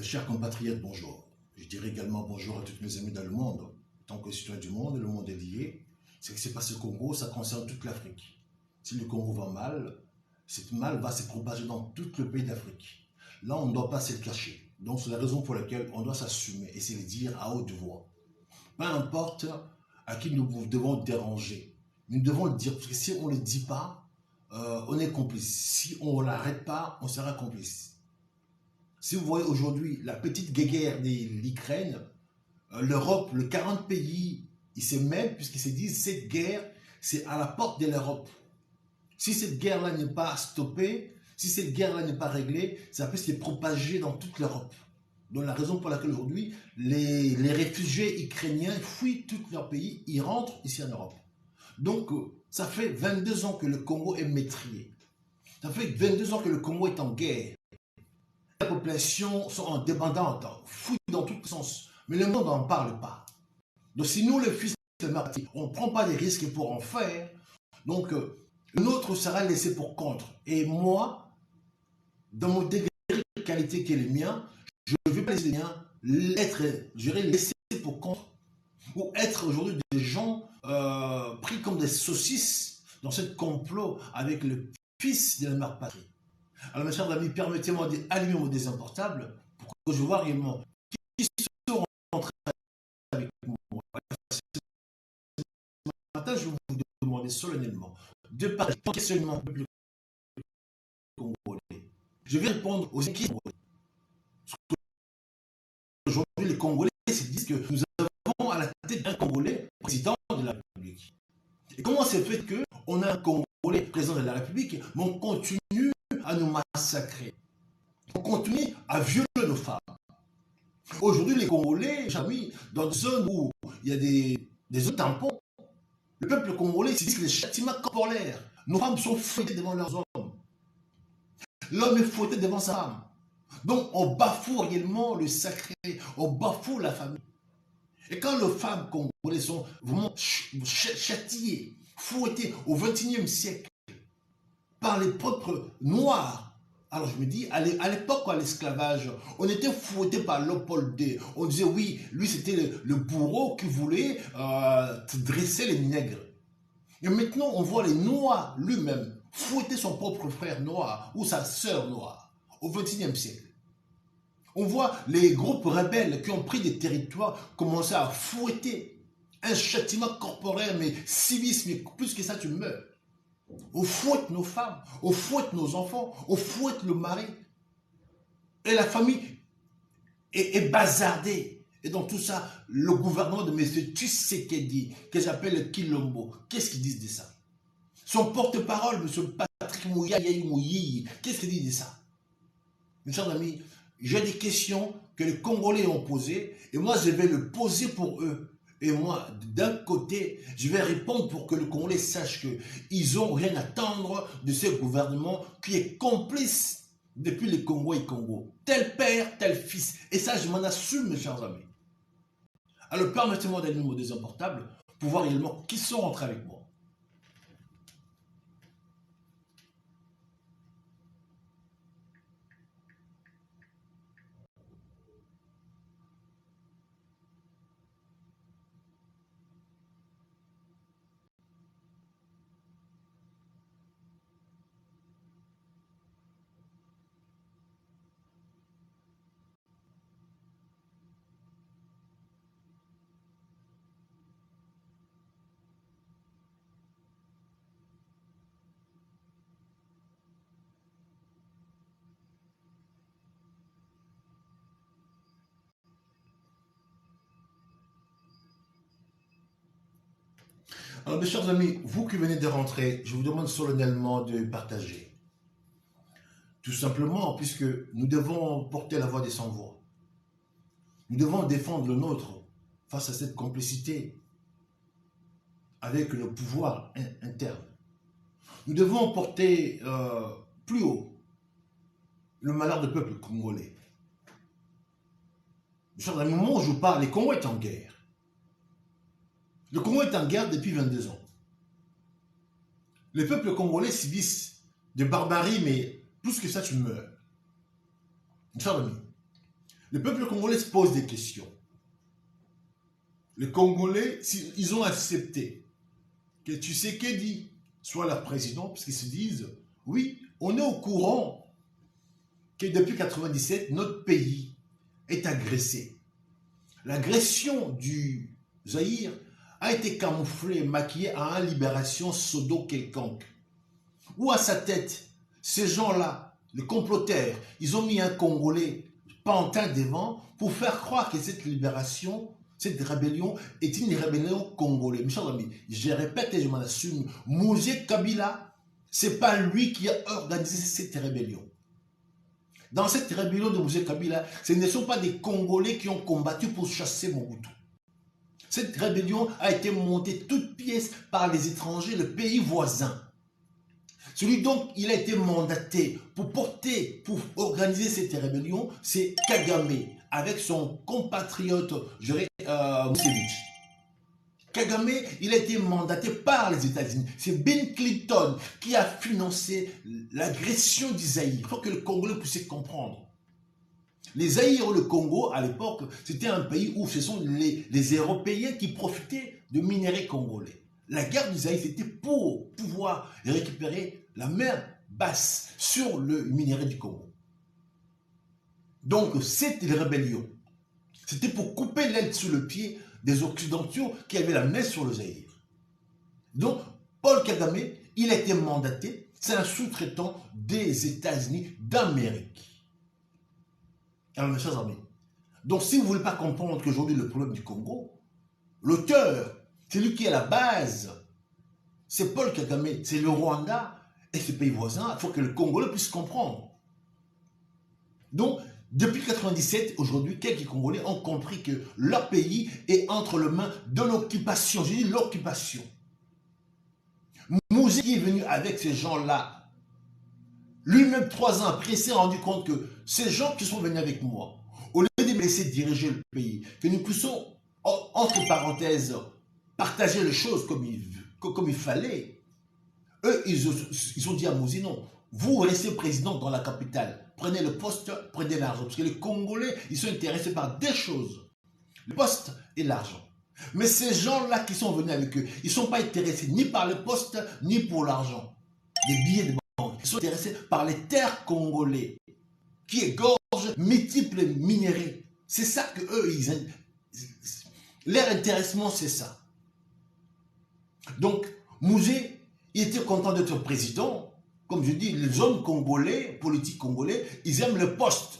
Chers compatriotes, bonjour. Je dirais également bonjour à tous mes amis dans le monde. En tant que citoyen du monde, le monde est lié. Ce qui s'est passé au Congo, ça concerne toute l'Afrique. Si le Congo va mal, cette mal va se propager dans tout le pays d'Afrique. Là, on ne doit pas se le cacher. Donc, c'est la raison pour laquelle on doit s'assumer et se le dire à haute voix. Peu importe à qui nous devons déranger. Nous devons le dire, parce que si on ne le dit pas, on est complice. Si on ne l'arrête pas, on sera complice. Si vous voyez aujourd'hui la petite guéguerre de l'Ukraine, l'Europe, les 40 pays, ils se mêlent puisqu'ils se disent cette guerre, c'est à la porte de l'Europe. Si cette guerre-là n'est pas stoppée, si cette guerre-là n'est pas réglée, ça peut se propager dans toute l'Europe. Donc la raison pour laquelle aujourd'hui, les réfugiés ukrainiens fuient tout leur pays, ils rentrent ici en Europe. Donc ça fait 22 ans que le Congo est meurtrier. Ça fait 22 ans que le Congo est en guerre. Les populations sont indépendantes, fouillent dans tous les sens. Mais le monde n'en parle pas. Donc si nous, les fils de martyrs, on ne prend pas des risques pour en faire, donc l'autre sera laissé pour contre. Et moi, dans mon degré de qualité qui est le mien, je ne vais pas laisser les miens être, je dirais, laissé pour contre. Ou être aujourd'hui des gens pris comme des saucisses dans ce complot avec le fils de la mère patrie. Alors, mes chers amis, permettez-moi d'allumer mon désir portable pour que je vois réellement qui sont rentrés avec moi. Ce matin, je vais vous demander solennellement de parler questionnement du peuple congolais. Je vais répondre aux questions. Aujourd'hui, les Congolais se disent que nous avons à la tête d'un Congolais président de la République. Et comment c'est fait qu'on a un Congolais président de la République, mais on continue à nous massacrer? On continue à violer nos femmes. Aujourd'hui, les Congolais, dans des zones où il y a des zones tampons, le peuple congolais se dit que les châtiments corporels, nos femmes sont fouettées devant leurs hommes. L'homme est fouetté devant sa femme. Donc, on bafoue réellement le sacré, on bafoue la famille. Et quand les femmes congolaises sont vraiment châtiées, fouettées au XXIe siècle par les propres noirs, alors je me dis, à l'époque, à l'esclavage, on était fouetté par Léopold II. On disait, oui, lui c'était le bourreau qui voulait dresser les nègres. Et maintenant, on voit les noirs lui-même fouetter son propre frère noir ou sa sœur noire au XXIe siècle. On voit les groupes rebelles qui ont pris des territoires commencer à fouetter un châtiment corporel, mais civisme, mais plus que ça, tu meurs. On fouette nos femmes, on fouette nos enfants, on fouette le mari. Et la famille est bazardée. Et dans tout ça, le gouvernement de M. Tshisekedi, que j'appelle Kilombo, qu'est-ce qu'ils disent de ça? Son porte-parole, M. Patrick Mouyayi, qu'est-ce qu'il dit de ça? Mes chers amis, j'ai des questions que les Congolais ont posées, et moi je vais le poser pour eux. Et moi, d'un côté, je vais répondre pour que le Congolais sache qu'ils n'ont rien à attendre de ce gouvernement qui est complice depuis le Congo et Congo. Tel père, tel fils. Et ça, je m'en assume, mes chers amis. Alors, permettez-moi d'allumer mon deuxième portable pour voir réellement qui sont rentrés avec moi. Alors, mes chers amis, vous qui venez de rentrer, je vous demande solennellement de partager. Tout simplement, puisque nous devons porter la voix des sans-voix. Nous devons défendre le nôtre face à cette complicité avec le pouvoir interne. Nous devons porter plus haut le malheur du peuple congolais. Mes chers amis, au moment où je vous parle, le Congo est en guerre. Le Congo est en guerre depuis 22 ans. Les peuples congolais subissent de barbarie, mais plus que ça, tu meurs. Mes chers amis, Le peuple congolais se pose des questions. Les Congolais, ils ont accepté que Tshisekedi soit leur président, parce qu'ils se disent, oui, on est au courant que depuis 1997, notre pays est agressé. L'agression du Zaïre a été camouflée, maquillée à une libération pseudo quelconque. Ou à sa tête, ces gens-là, les comploteurs, ils ont mis un Congolais pantin devant pour faire croire que cette libération, cette rébellion est une rébellion congolaise. Mes chers amis, je répète et je m'en assume, Mouzé Kabila, c'est pas lui qui a organisé cette rébellion. Dans cette rébellion de Mouzé Kabila, ce ne sont pas des Congolais qui ont combattu pour chasser Mobutu. Cette rébellion a été montée toute pièce par les étrangers, le pays voisin. Celui donc il a été mandaté pour organiser cette rébellion, c'est Kagame, avec son compatriote, Musevich. Kagame, il a été mandaté par les États-Unis. C'est Bill Clinton qui a financé l'agression du Zaïre. Il faut que le Congolais puisse comprendre. Les Zaïre ou le Congo, à l'époque, c'était un pays où ce sont les Européens qui profitaient de minerais congolais. La guerre du Zaïre, c'était pour pouvoir récupérer la mer basse sur le minerai du Congo. Donc, cette rébellion, c'était pour couper l'aile sous le pied des Occidentaux qui avaient la main sur le Zaïre. Donc, Paul Kagame, il a été mandaté, c'est un sous-traitant des États-Unis d'Amérique. Alors, mes chers amis, donc si vous ne voulez pas comprendre qu'aujourd'hui le problème du Congo, l'auteur, c'est lui qui est à la base, c'est Paul Kagame, c'est le Rwanda et ce pays voisin, il faut que le Congolais puisse comprendre. Donc, depuis 1997, aujourd'hui, quelques Congolais ont compris que leur pays est entre les mains de l'occupation. J'ai dit l'occupation. Mouzé qui est venu avec ces gens-là, lui-même 3 ans après, s'est rendu compte que ces gens qui sont venus avec moi, au lieu de me laisser diriger le pays, que nous puissions, entre parenthèses, partager les choses comme il fallait, eux, ils ont dit à Mouzé, non, vous restez président dans la capitale, prenez le poste, prenez l'argent. Parce que les Congolais, ils sont intéressés par deux choses, le poste et l'argent. Mais ces gens-là qui sont venus avec eux, ils ne sont pas intéressés ni par le poste, ni pour l'argent. Les billets de banque. Ils sont intéressés par les terres congolais, qui égorgent multiples minéraux. C'est ça que eux, leur intéressement, c'est ça. Donc, Mouzé, il était content d'être président. Comme je dis, les hommes congolais, politiques congolais, ils aiment le poste.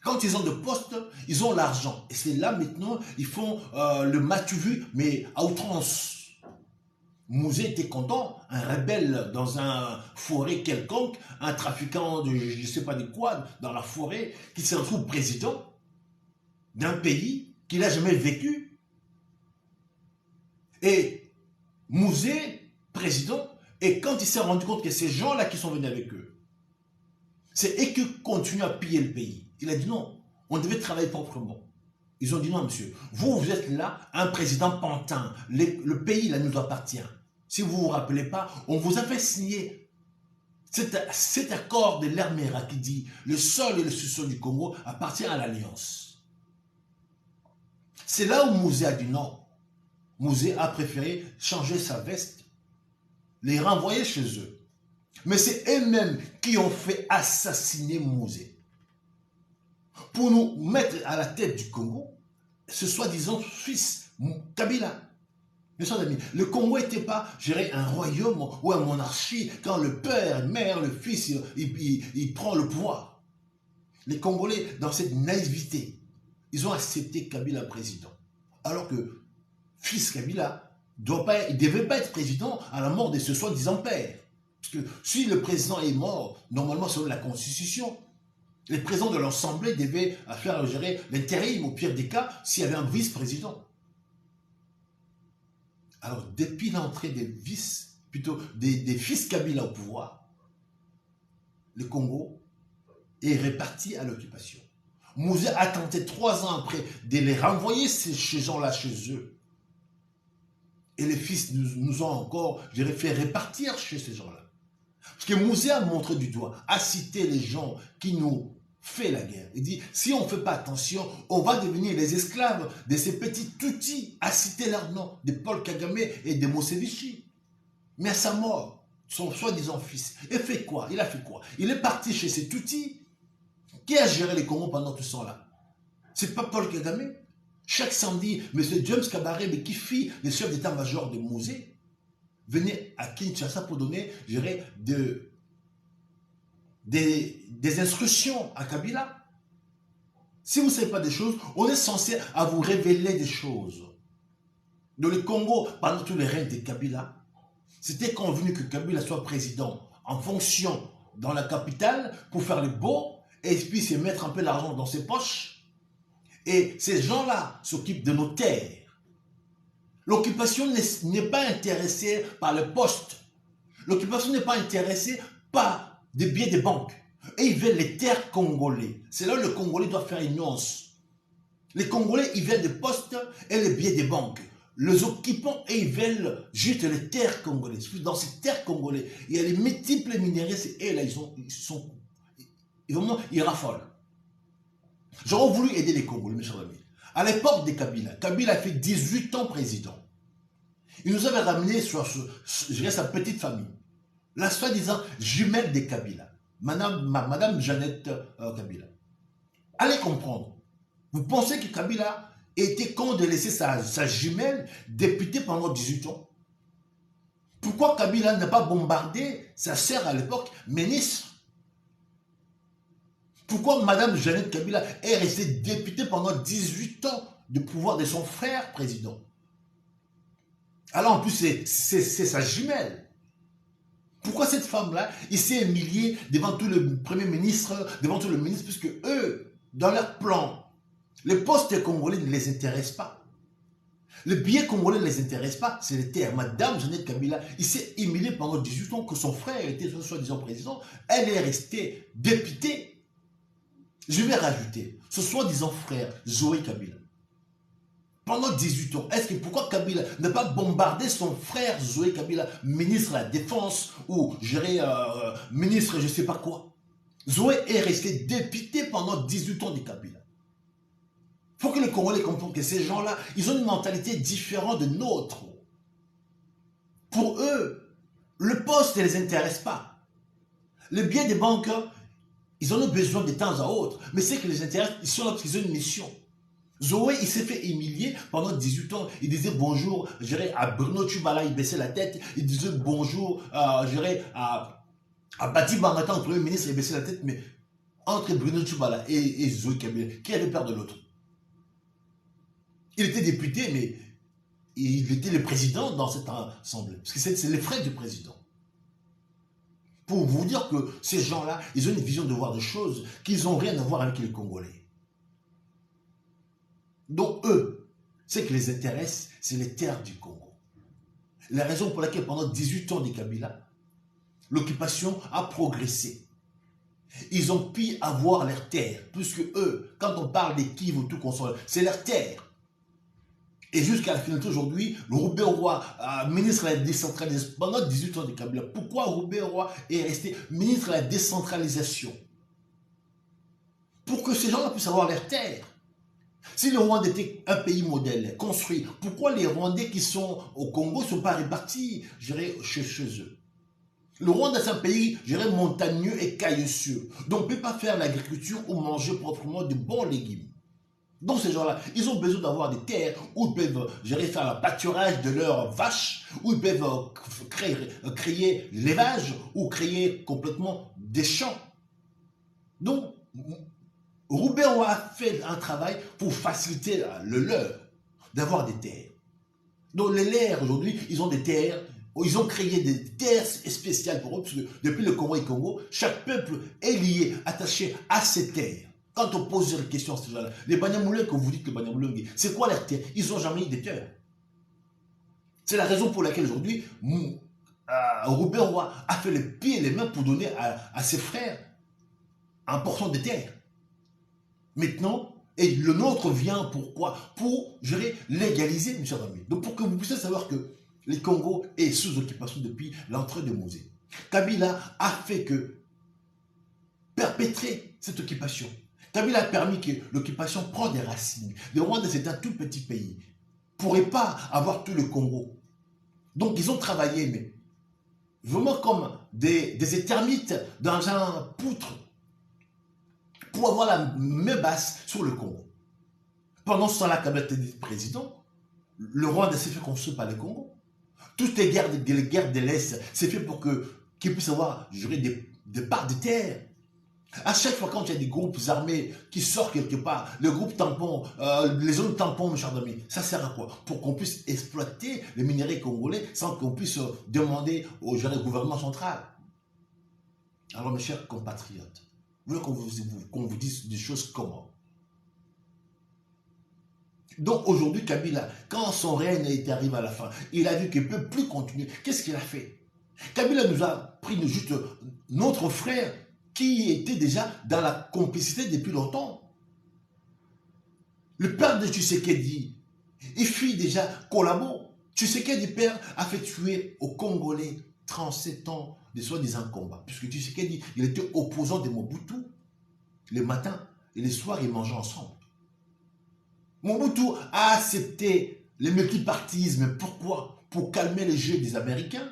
Quand ils ont le poste, ils ont l'argent. Et c'est là maintenant, ils font le matu-vu, mais à outrance. Mouzé était content, un rebelle dans un forêt quelconque, un trafiquant de je ne sais pas de quoi, dans la forêt, qui se retrouve président d'un pays qu'il n'a jamais vécu. Et Mouzé, président, et quand il s'est rendu compte que ces gens-là qui sont venus avec eux, c'est eux qui continuent à piller le pays. Il a dit non, on devait travailler proprement. Ils ont dit non, monsieur, vous êtes là, un président pantin, le pays là nous appartient. Si vous ne vous rappelez pas, on vous a fait signer cet accord de l'Herméra qui dit le sol et le sous-sol du Congo appartiennent à l'Alliance. C'est là où Mouzé a dit non. Mouzé a préféré changer sa veste, les renvoyer chez eux. Mais c'est eux-mêmes qui ont fait assassiner Mouzé. Pour nous mettre à la tête du Congo, ce soi-disant fils Kabila. Le Congo n'était pas géré un royaume ou une monarchie quand le père, la mère, le fils, il prend le pouvoir. Les Congolais, dans cette naïveté, ils ont accepté Kabila président. Alors que fils Kabila il ne devait pas être président à la mort de ce soi-disant père. Parce que si le président est mort, normalement selon la Constitution, les présidents de l'Assemblée devaient faire gérer l'intérim, au pire des cas, s'il y avait un vice-président. Alors, depuis l'entrée des fils Kabila au pouvoir, le Congo est réparti à l'occupation. Mouzé a tenté 3 ans après de les renvoyer ces gens-là chez eux. Et les fils nous ont encore, je dirais, fait répartir chez ces gens-là. Parce que Mouzé a montré du doigt, a cité les gens qui nous fait la guerre. Il dit, si on ne fait pas attention, on va devenir les esclaves de ces petits Tutsis, à citer leur nom, de Paul Kagame et de Museveni. Mais à sa mort, son soi-disant fils, il fait quoi? Il a fait quoi? Il est parti chez ces Tutsis. Qui a géré les Congo pendant tout ce temps-là? C'est pas Paul Kagame. Chaque samedi, M. James Kabarebe, qui fit le chef d'état-major de Musée, venait à Kinshasa pour donner, je dirais, des instructions à Kabila. Si vous ne savez pas des choses, on est censé à vous révéler des choses. Dans le Congo, pendant tous les règnes de Kabila, c'était convenu que Kabila soit président en fonction dans la capitale pour faire le beau et puis se mettre un peu l'argent dans ses poches. Et ces gens-là s'occupent de nos terres. L'occupation n'est pas intéressée par le poste. L'occupation n'est pas intéressée par des billets de banque. Et ils veulent les terres congolais. C'est là où le Congolais doit faire une nuance. Les Congolais, ils veulent des postes et les billets de banque. Les occupants, et ils veulent juste les terres congolaises. Dans ces terres congolaises, il y a les multiples minéraux, et là, ils raffolent. J'aurais voulu aider les Congolais, mes chers amis. À l'époque de Kabila, Kabila a fait 18 ans président. Il nous avait ramené sur sa petite famille. La soi-disant jumelle de Kabila. Madame Jeannette Kabila. Allez comprendre. Vous pensez que Kabila était con de laisser sa jumelle députée pendant 18 ans? Pourquoi Kabila n'a pas bombardé sa sœur à l'époque, ministre? Pourquoi Madame Jeannette Kabila est restée députée pendant 18 ans du pouvoir de son frère président? Alors en plus, c'est sa jumelle. Pourquoi cette femme-là, il s'est humilié devant tout le premier ministre, devant tout le ministre, puisque eux, dans leur plan, les postes congolais ne les intéressent pas. Le billet congolais ne les intéresse pas, c'est les terres. Madame Jeannette Kabila, il s'est humilié pendant 18 ans que son frère était soi-disant président. Elle est restée députée. Je vais rajouter, ce soi-disant frère, Zoé Kabila. Pendant 18 ans, pourquoi Kabila n'a pas bombardé son frère Zoé Kabila, ministre de la Défense ou ministre je ne sais pas quoi? Zoé est resté député pendant 18 ans de Kabila. Il faut que les Congolais comprennent que ces gens-là, ils ont une mentalité différente de nôtre. Pour eux, le poste ne les intéresse pas. Le billet des banques, ils en ont besoin de temps à autre. Mais ce qui les intéresse, ils sont là parce qu'ils ont une mission. Zoé, il s'est fait humilier pendant 18 ans. Il disait bonjour, je dirais, à Bruno Tchubala, il baissait la tête. Il disait bonjour, je dirais, à Bati Bangata, le premier ministre, il baissait la tête. Mais entre Bruno Tchubala et Zoé Kabila, qui avait peur de l'autre? Il était député, mais il était le président dans cette assemblée. Parce que c'est les frères du président. Pour vous dire que ces gens-là, ils ont une vision de voir des choses qu'ils n'ont rien à voir avec les Congolais. Donc eux, ce qui les intéresse, c'est les terres du Congo. La raison pour laquelle pendant 18 ans de Kabila, l'occupation a progressé. Ils ont pu avoir leurs terres, puisque eux, quand on parle des Kivu ou tout console, c'est leurs terres. Et jusqu'à la finalité aujourd'hui, le Roubaix-Roy, ministre de la décentralisation, pendant 18 ans de Kabila, pourquoi Roubaix-Roy est resté ministre de la décentralisation? Pour que ces gens-là puissent avoir leurs terres. Si le Rwanda était un pays modèle, construit, pourquoi les Rwandais qui sont au Congo ne sont pas répartis, je dirais, chez eux? Le Rwanda, c'est un pays, je dirais, montagneux et cailloux. Donc, on ne peut pas faire l'agriculture ou manger proprement de bons légumes. Donc, ces gens-là, ils ont besoin d'avoir des terres où ils peuvent, je dirais, faire le pâturage de leurs vaches, où ils peuvent créer l'élevage ou créer complètement des champs. Donc, Roubaix-Roy a fait un travail pour faciliter le leur d'avoir des terres. Donc les leurs aujourd'hui, ils ont des terres, ils ont créé des terres spéciales pour eux, parce que depuis le Congo et Congo, chaque peuple est lié, attaché à ses terres. Quand on pose des questions à ces gens-là, les Banyamulenge, que vous dites que Banyamulenge, c'est quoi leurs terres? Ils n'ont jamais eu des terres. C'est la raison pour laquelle aujourd'hui, Roubaix-Roy a fait les pieds et les mains pour donner à ses frères un portion de terre. Maintenant, et le nôtre vient pourquoi? Pour, je dirais, légaliser, mes chers amis. Donc, pour que vous puissiez savoir que le Congo est sous occupation depuis l'entrée de Musée. Kabila a fait que perpétrer cette occupation. Kabila a permis que l'occupation prenne des racines. Le Rwanda, c'est un tout petit pays. Ne pourrait pas avoir tout le Congo. Donc, ils ont travaillé, mais vraiment comme des termites dans un poutre pour avoir la main basse sur le Congo. Pendant ce temps-là, Kabila était président, le Rwanda s'est fait construire par le Congo. Toutes les guerres de l'Est, c'est fait pour qu'ils puissent avoir des parts de terre. À chaque fois quand il y a des groupes armés qui sortent quelque part, le groupe tampon, les zones tampons, mes chers amis, ça sert à quoi? Pour qu'on puisse exploiter les minéraux congolais sans qu'on puisse demander au gouvernement central. Alors mes chers compatriotes, vous voulez qu'on vous dise des choses comment? Donc aujourd'hui, Kabila, quand son règne est arrivé à la fin, il a vu qu'il ne peut plus continuer. Qu'est-ce qu'il a fait? Kabila nous a pris juste notre frère qui était déjà dans la complicité depuis longtemps. Le père de Tshisekedi, il fit déjà Kolabo. Tshisekedi père a fait tuer aux Congolais 37 ans de soi-disant combat. Puisque Tshisekedi, il était opposant de Mobutu. Les matins et les soirs, ils mangeaient ensemble. Mobutu a accepté le multipartisme. Pourquoi? Pour calmer les jeux des Américains.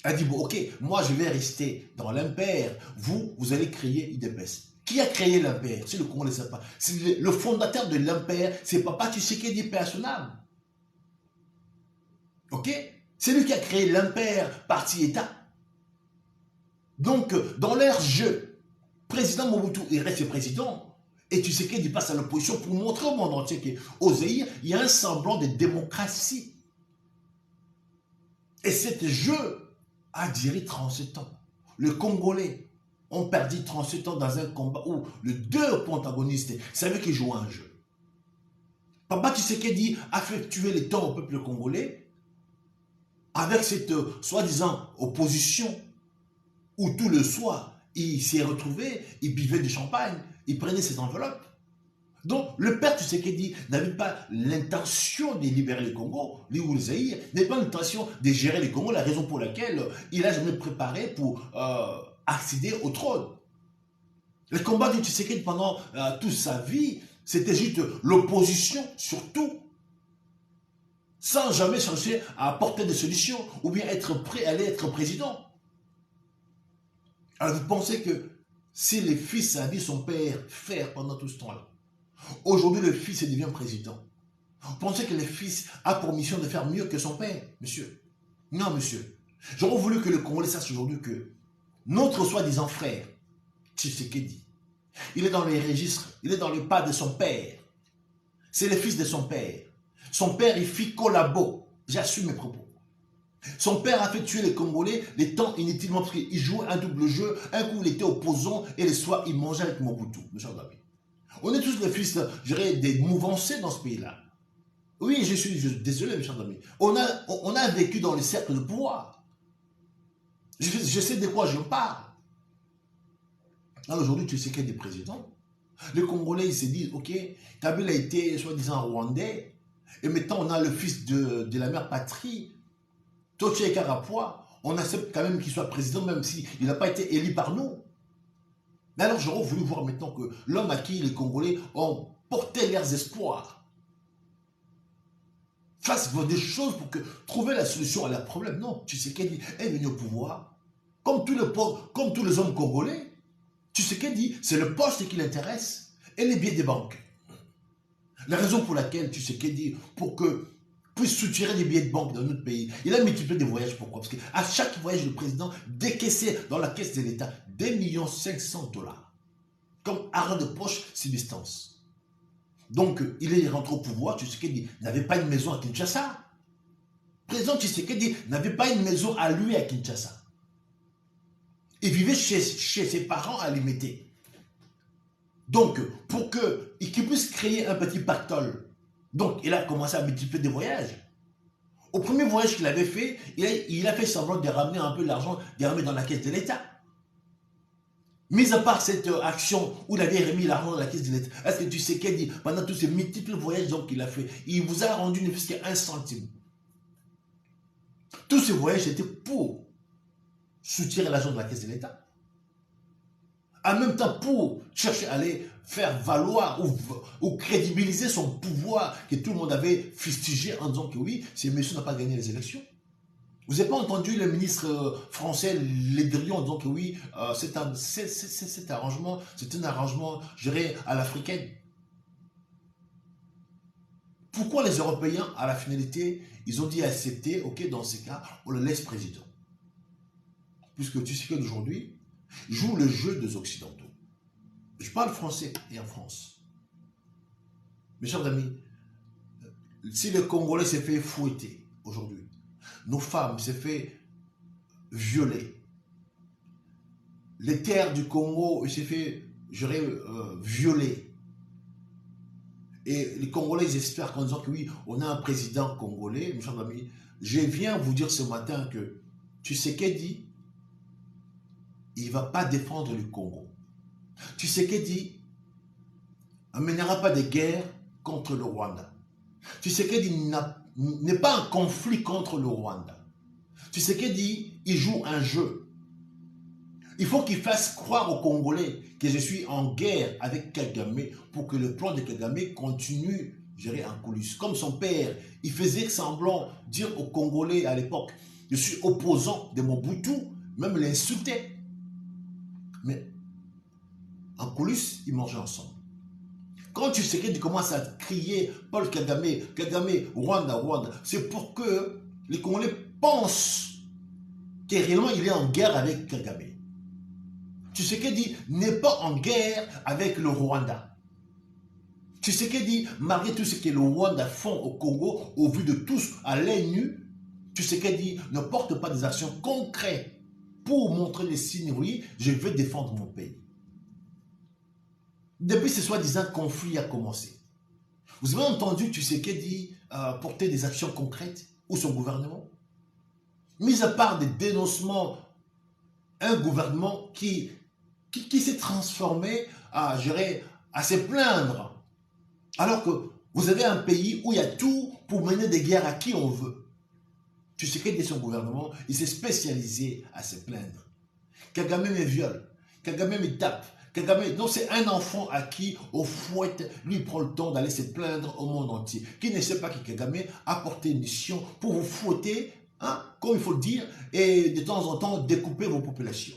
Il a dit, bon, ok, moi je vais rester dans l'impère. Vous allez créer UDPS. Qui a créé l'impère? C'est le Congo ne sait pas. C'est le fondateur de l'impère, c'est Papa Tshisekedi personnel. Ok? C'est lui qui a créé l'impère parti-État. Donc, dans leur jeu, président Mobutu, il reste président. Et Tshisekedi passe à l'opposition pour montrer au monde entier qu'au Zaïre, il y a un semblant de démocratie. Et cet jeu a duré 37 ans. Les Congolais ont perdu 37 ans dans un combat où les deux protagonistes savaient qu'ils jouaient un jeu. Papa Tshisekedi a fait tuer les temps au peuple congolais avec cette soi-disant opposition où tout le soir, il s'est retrouvé, il buvait du champagne, il prenait cette enveloppe. Donc, le père Tshisekedi n'avait pas l'intention de libérer le Congo, lui ou le Zaïre, n'avait pas l'intention de gérer le Congo, la raison pour laquelle il n'a jamais préparé pour accéder au trône. Le combat de Tshisekedi pendant toute sa vie, c'était juste l'opposition surtout, sans jamais chercher à apporter des solutions ou bien être prêt à aller être président. Alors vous pensez que si le fils a vu son père faire pendant tout ce temps-là, aujourd'hui le fils devient président, vous pensez que le fils a pour mission de faire mieux que son père, monsieur? Non, monsieur. J'aurais voulu que le Congolais sache aujourd'hui que notre soi-disant frère, Tshisekedi, il est dans les registres, il est dans les pas de son père. C'est le fils de son père. Son père, il fit collabo. J'assume mes propos. Son père a fait tuer les Congolais les temps inutilement parce qu'il jouait un double jeu. Un coup, il était opposant et le soir, il mangeait avec Mobutu, mes chers amis. On est tous les fils, je dirais, des mouvanciers dans ce pays-là. Oui, je suis désolé, mes chers amis. On a vécu dans les cercles de pouvoir. Je sais de quoi je parle. Alors aujourd'hui, tu sais qu'il y a des présidents. Les Congolais, ils se disent, ok, Kabila a été soi-disant rwandais, et maintenant on a le fils de la mère patrie, Toche Karapwa, on accepte quand même qu'il soit président, même s'il n'a pas été élu par nous. Mais alors j'aurais voulu voir maintenant que l'homme à qui les Congolais ont porté leurs espoirs fasse des choses pour trouver la solution à leurs problèmes. Non, tu sais qu'elle est venu au pouvoir, comme tous les hommes congolais. Tu sais qu'elle dit, c'est le poste qui l'intéresse et les billets des banques. La raison pour laquelle tu sais qu'elle dit, pour que puisse soutirer des billets de banque dans notre pays, il a multiplié des voyages. Pourquoi? Parce qu'à chaque voyage, le président décaissait dans la caisse de l'État 2 500 000 $. Comme argent de poche, subsistance. Donc, il est rentré au pouvoir, tu sais qu'elle dit, n'avait pas une maison à Kinshasa. Le président Tshisekedi n'avait pas une maison à lui à Kinshasa. Il vivait chez ses parents à Limité. Donc, pour qu'il puisse créer un petit pactole, donc il a commencé à multiplier des voyages. Au premier voyage qu'il avait fait, il a fait semblant de ramener un peu l'argent, de ramener dans la caisse de l'État. Mis à part cette action où il avait remis l'argent dans la caisse de l'État, est-ce que tu sais qu'elle dit, pendant tous ces multiples voyages qu'il a fait, il vous a rendu ne fût qu'un centime. Tous ces voyages étaient pour soutirer l'argent de la caisse de l'État. En même temps, pour chercher à aller faire valoir ou crédibiliser son pouvoir que tout le monde avait fustigé en disant que oui, ces messieurs n'ont pas gagné les élections. Vous n'avez pas entendu le ministre français Le Drian en disant que oui, cet arrangement, c'est un arrangement géré à l'africaine. Pourquoi les Européens, à la finalité, ils ont dit accepter, ok, dans ces cas, on le laisse président. Puisque tu sais qu'aujourd'hui, joue le jeu des Occidentaux. Je parle français et en France. Mes chers amis, si le Congolais s'est fait fouetter aujourd'hui, nos femmes s'est fait violer, les terres du Congo s'est fait, violer, et les Congolais espèrent qu'en disant que oui, on a un président congolais, mes chers amis, je viens vous dire ce matin que Tshisekedi, il ne va pas défendre le Congo. Tshisekedi ne mènera pas de guerre contre le Rwanda. Tshisekedi n'est pas en conflit contre le Rwanda. Tshisekedi, il joue un jeu. Il faut qu'il fasse croire aux Congolais que je suis en guerre avec Kagame pour que le plan de Kagame continue, gérer en coulisses. Comme son père, il faisait semblant dire aux Congolais à l'époque, je suis opposant de Mobutu, même l'insultait. Mais en coulisses, ils mangeaient ensemble. Quand tu sais qu'il commence à crier Paul Kagame, Kagame, Rwanda, Rwanda, c'est pour que les Congolais pensent que réellement il est en guerre avec Kagame. Tshisekedi n'est pas en guerre avec le Rwanda. Tshisekedi, malgré tout ce que le Rwanda font au Congo, au vu de tous à l'œil nu, Tshisekedi ne porte pas des actions concrètes pour montrer les signes, oui, je veux défendre mon pays. Depuis ce soi-disant conflit a commencé, vous avez entendu Tshisekedi porter des actions concrètes ou son gouvernement? Mis à part des dénoncements, un gouvernement qui s'est transformé à se plaindre. Alors que vous avez un pays où il y a tout pour mener des guerres à qui on veut. Tshisekedi et son gouvernement, il s'est spécialisé à se plaindre. Kagame me viole, Kagame me tape, Kagame, donc c'est un enfant à qui on fouette, lui il prend le temps d'aller se plaindre au monde entier. Qui ne sait pas que Kagame a porté une mission pour vous fouetter, hein, comme il faut le dire, et de temps en temps découper vos populations.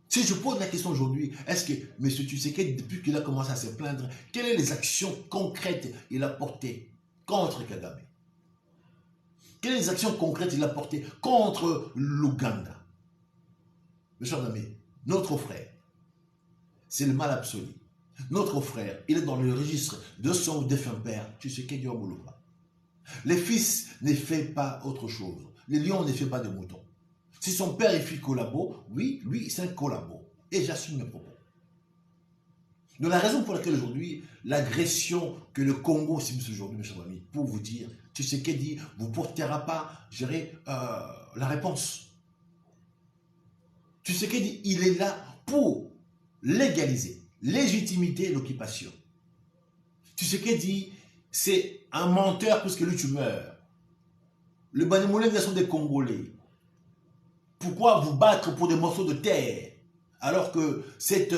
Si je pose la question aujourd'hui, est-ce que M. Tshisekedi, depuis qu'il a commencé à se plaindre, quelles sont les actions concrètes qu'il a portées contre Kagame? Quelles sont les actions concrètes qu'il a portées contre l'Ouganda? Mes chers amis, notre frère, c'est le mal absolu. Notre frère, il est dans le registre de son défunt père, Tshisekedi Omoloba. Les fils ne font pas autre chose. Les lions ne font pas de moutons. Si son père est fils collabo, oui, lui, c'est un collabo. Et j'assume mes propos. Donc la raison pour laquelle aujourd'hui, l'agression que le Congo subit aujourd'hui, mes chers amis, pour vous dire, Tshisekedi vous portera pas, la réponse. Tshisekedi, il est là pour légaliser, légitimité l'occupation. Tshisekedi, c'est un menteur puisque lui tu meurs. Le Banyamulenge sont des Congolais. Pourquoi vous battre pour des morceaux de terre alors que cette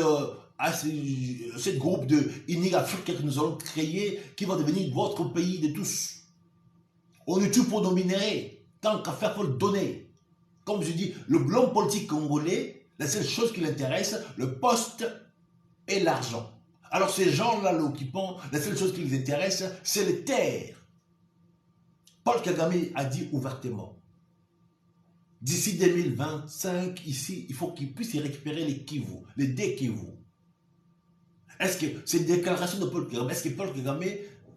groupe de Inig africains que nous allons créer, qui va devenir votre pays de tous? On nous tue pour nos minéraux, tant qu'à faire, il faut le donner. Comme je dis, l'homme politique congolais, la seule chose qui l'intéresse, le poste et l'argent. Alors ces gens-là, l'occupant, la seule chose qui les intéresse, c'est les terres. Paul Kagame a dit ouvertement, d'ici 2025, ici, il faut qu'il puisse y récupérer les Kivu, les Kivu. Est-ce que c'est une déclaration de Paul Kagame? Est-ce que Paul Kagame,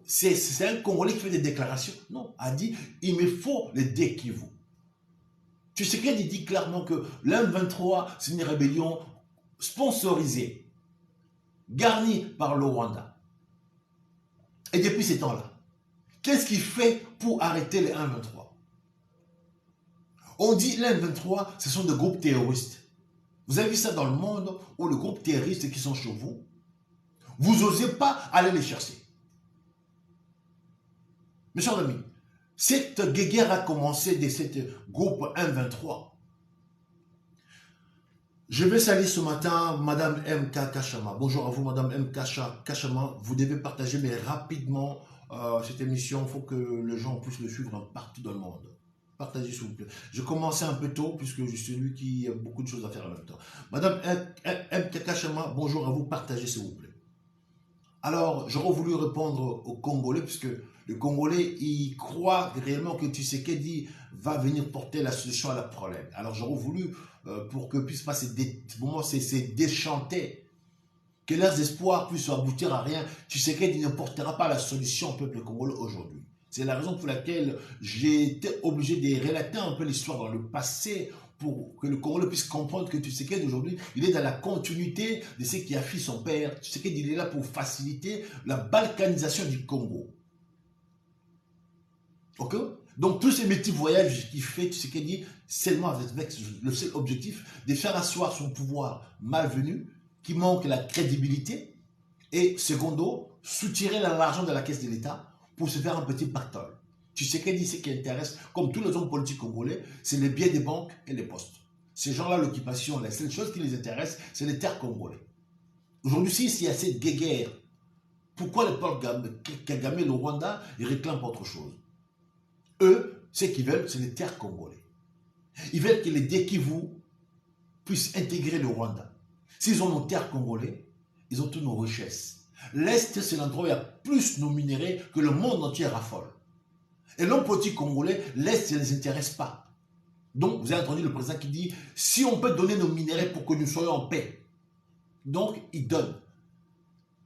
c'est un Congolais qui fait des déclarations? Non, a dit, il me faut les Kivu. Tu sais qu'il dit clairement que l'M23, c'est une rébellion sponsorisée, garnie par le Rwanda. Et depuis ces temps-là, qu'est-ce qu'il fait pour arrêter les M23? On dit les M23, ce sont des groupes terroristes. Vous avez vu ça dans le monde où les groupes terroristes qui sont chez vous, vous n'osez pas aller les chercher. Mes chers amis, cette guerre a commencé de ce groupe M23. Je vais saluer ce matin Madame M.K. Kachama. Bonjour à vous, Madame M.K. Kachama. Vous devez partager, mais rapidement, cette émission. Il faut que les gens puissent le suivre partout dans le monde. Partagez, s'il vous plaît. Je commençais un peu tôt, puisque je suis celui qui a beaucoup de choses à faire en même temps. Madame M.K. Kachama, bonjour à vous. Partagez, s'il vous plaît. Alors, j'aurais voulu répondre aux Congolais, puisque le Congolais, il croit réellement que Tshisekedi va venir porter la solution à la problème. Alors, j'aurais voulu, pour que puisse pas c'est déchanter, que leurs espoirs puissent aboutir à rien. Tshisekedi ne portera pas la solution au peuple congolais aujourd'hui. C'est la raison pour laquelle j'ai été obligé de relater un peu l'histoire dans le passé pour que le Congolais puisse comprendre que Tshisekedi aujourd'hui, il est dans la continuité de ce qui a fait son père. Tshisekedi, il est là pour faciliter la balkanisation du Congo. Ok? Donc tous ces petits voyages qu'il fait, Tshisekedi, seulement avec le seul objectif de faire asseoir son pouvoir malvenu, qui manque la crédibilité, et secondo, soutirer l'argent de la caisse de l'État pour se faire un petit pactole. Tshisekedi, ce qui intéresse, comme tous les hommes politiques congolais, c'est les billets des banques et les postes. Ces gens-là, l'occupation, la seule chose qui les intéresse, c'est les terres congolais. Aujourd'hui, s'il y a cette guerre, pourquoi le Paul Kagame, le Rwanda, ils réclament autre chose? Eux, ce qu'ils veulent, c'est les terres congolais. Ils veulent que les Dékivu puissent intégrer le Rwanda. S'ils ont nos terres congolais, ils ont toutes nos richesses. L'Est, c'est l'endroit où il y a plus nos minéraux que le monde entier raffole. Et l'homme politique congolais, l'Est, ça ne les intéresse pas. Donc, vous avez entendu le président qui dit, si on peut donner nos minéraux pour que nous soyons en paix. Donc, il donne.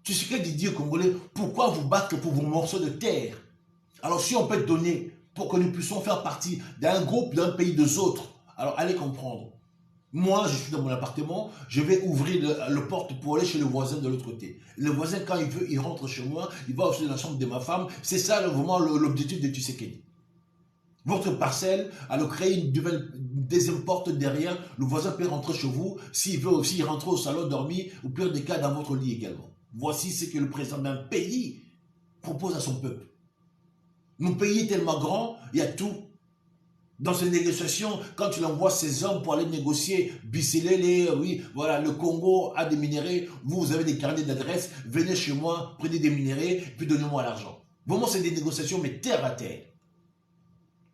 Tu sais qu'il dit aux Congolais, pourquoi vous battre pour vos morceaux de terre? Alors, si on peut donner pour que nous puissions faire partie d'un groupe, d'un pays, des autres, alors allez comprendre. Moi, je suis dans mon appartement, je vais ouvrir le porte pour aller chez le voisin de l'autre côté. Le voisin, quand il veut, il rentre chez moi, il va aussi dans la chambre de ma femme. C'est ça vraiment l'objectif de Tshisekedi. Votre parcelle, alors créer une deuxième porte derrière, le voisin peut rentrer chez vous, s'il veut aussi rentrer au salon dormir, ou pire des cas dans votre lit également. Voici ce que le président d'un pays propose à son peuple. Mon pays est tellement grand, il y a tout. Dans ces négociations, quand il envoie ses hommes pour aller négocier, Bicelele, oui, voilà, le Congo a des minéraux, vous avez des carnets d'adresse, venez chez moi, prenez des minéraux, puis donnez-moi l'argent. Vraiment, c'est des négociations, mais terre à terre.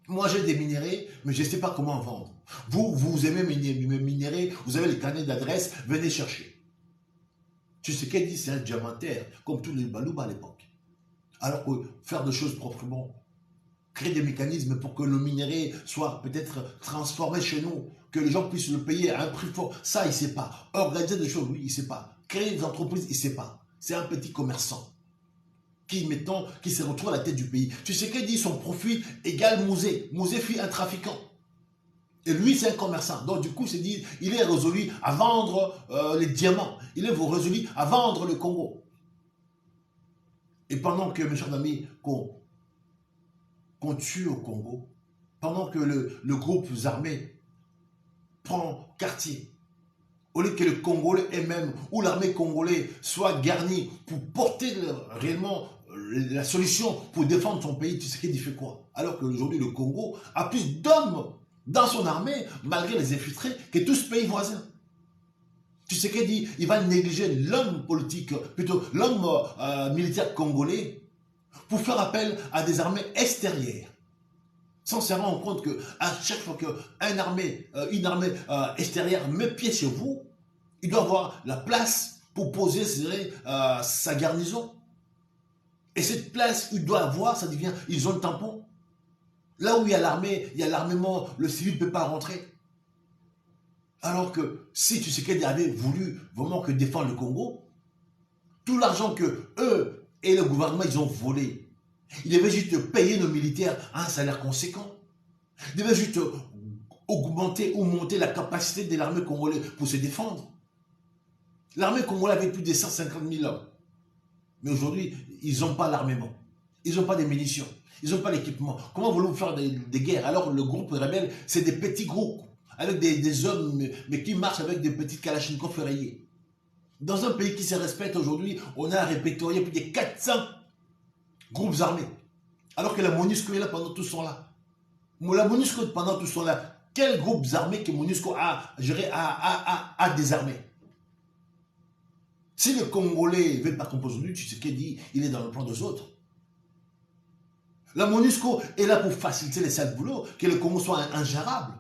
Moi, j'ai des minéraux, mais je ne sais pas comment vendre. Vous aimez mes minéraux, vous avez les carnets d'adresse, venez chercher. Tu sais qu'elle dit, c'est un diamantaire, comme tous les Balouba à l'époque. Alors que faire des choses proprement, créer des mécanismes pour que le minerai soit peut-être transformé chez nous, que les gens puissent le payer à un prix fort, ça, il ne sait pas. Organiser des choses, oui, il ne sait pas. Créer des entreprises, il ne sait pas. C'est un petit commerçant qui, mettons, qui se retrouve à la tête du pays. Tu sais qu'il dit son profit égale Mouzé. Mouzé fut un trafiquant. Et lui, c'est un commerçant. Donc, du coup, il est résolu à vendre les diamants. Il est résolu à vendre le Congo. Et pendant que, mes chers amis, qu'on tue au Congo, pendant que le groupe armé prend quartier, au lieu que le Congolais et même, ou l'armée congolaise soit garnie pour porter réellement la solution pour défendre son pays, tu sais qu'il fait quoi? Alors qu'aujourd'hui, le Congo a plus d'hommes dans son armée, malgré les infiltrés, que tout ce pays voisin. Tu sais qu'il dit, il va négliger l'homme politique, plutôt l'homme militaire congolais, pour faire appel à des armées extérieures. Sans se rendre compte qu'à chaque fois qu'une armée extérieure met pied chez vous, il doit avoir la place pour poser sa garnison. Et cette place qu'il doit avoir, ça devient une zone tampon. Là où il y a l'armée, il y a l'armement, le civil ne peut pas rentrer. Alors que si Tshisekedi avait voulu vraiment que défendre le Congo, tout l'argent que eux et le gouvernement ils ont volé, ils devaient juste payer nos militaires à un salaire conséquent. Ils devaient juste augmenter ou monter la capacité de l'armée congolaise pour se défendre. L'armée congolaise avait plus de 150 000 hommes. Mais aujourd'hui, ils n'ont pas l'armement. Ils n'ont pas des munitions. Ils n'ont pas l'équipement. Comment voulez-vous faire des guerres? Alors le groupe rebelle, c'est des petits groupes, avec des hommes, mais qui marchent avec des petites kalachnikovs rayées. Dans un pays qui se respecte aujourd'hui, on a répertorié plus de 400 groupes armés. Alors que la MONUSCO est là pendant tout ce temps-là. La MONUSCO pendant tout ce temps-là, quels groupes armés que MONUSCO a désarmés? Si le Congolais ne veut pas composer aujourd'hui, tu sais qu'il dit, il est dans le plan des autres. La MONUSCO est là pour faciliter les sales boulots, que le Congo soit ingérable.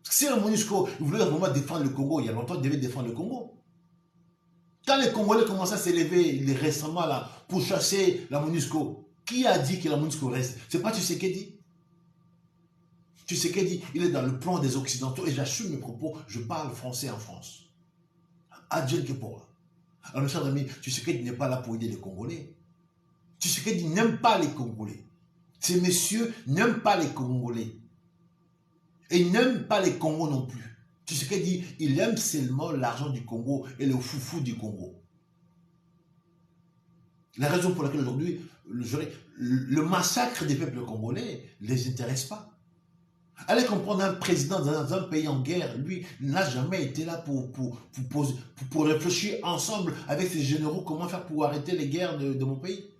Parce que si la MONUSCO voulait vraiment défendre le Congo, il y a longtemps, il devait défendre le Congo. Quand les Congolais commençaient à s'élever récemment là, pour chasser la MONUSCO, qui a dit que la MONUSCO reste? C'est pas Tshisekedi. Tshisekedi, il est dans le plan des Occidentaux et j'assume mes propos, je parle français en France. Adjel Kepora. Alors mes chers amis, Tshisekedi n'est pas là pour aider les Congolais. Tshisekedi n'aime pas les Congolais. Ces messieurs n'aiment pas les Congolais. Et ils n'aiment pas les Congos non plus. Tshisekedi, il aime seulement l'argent du Congo et le foufou du Congo. La raison pour laquelle aujourd'hui, le massacre des peuples congolais ne les intéresse pas. Allez comprendre, un président dans un pays en guerre, lui, n'a jamais été là pour réfléchir ensemble avec ses généraux comment faire pour arrêter les guerres de mon pays.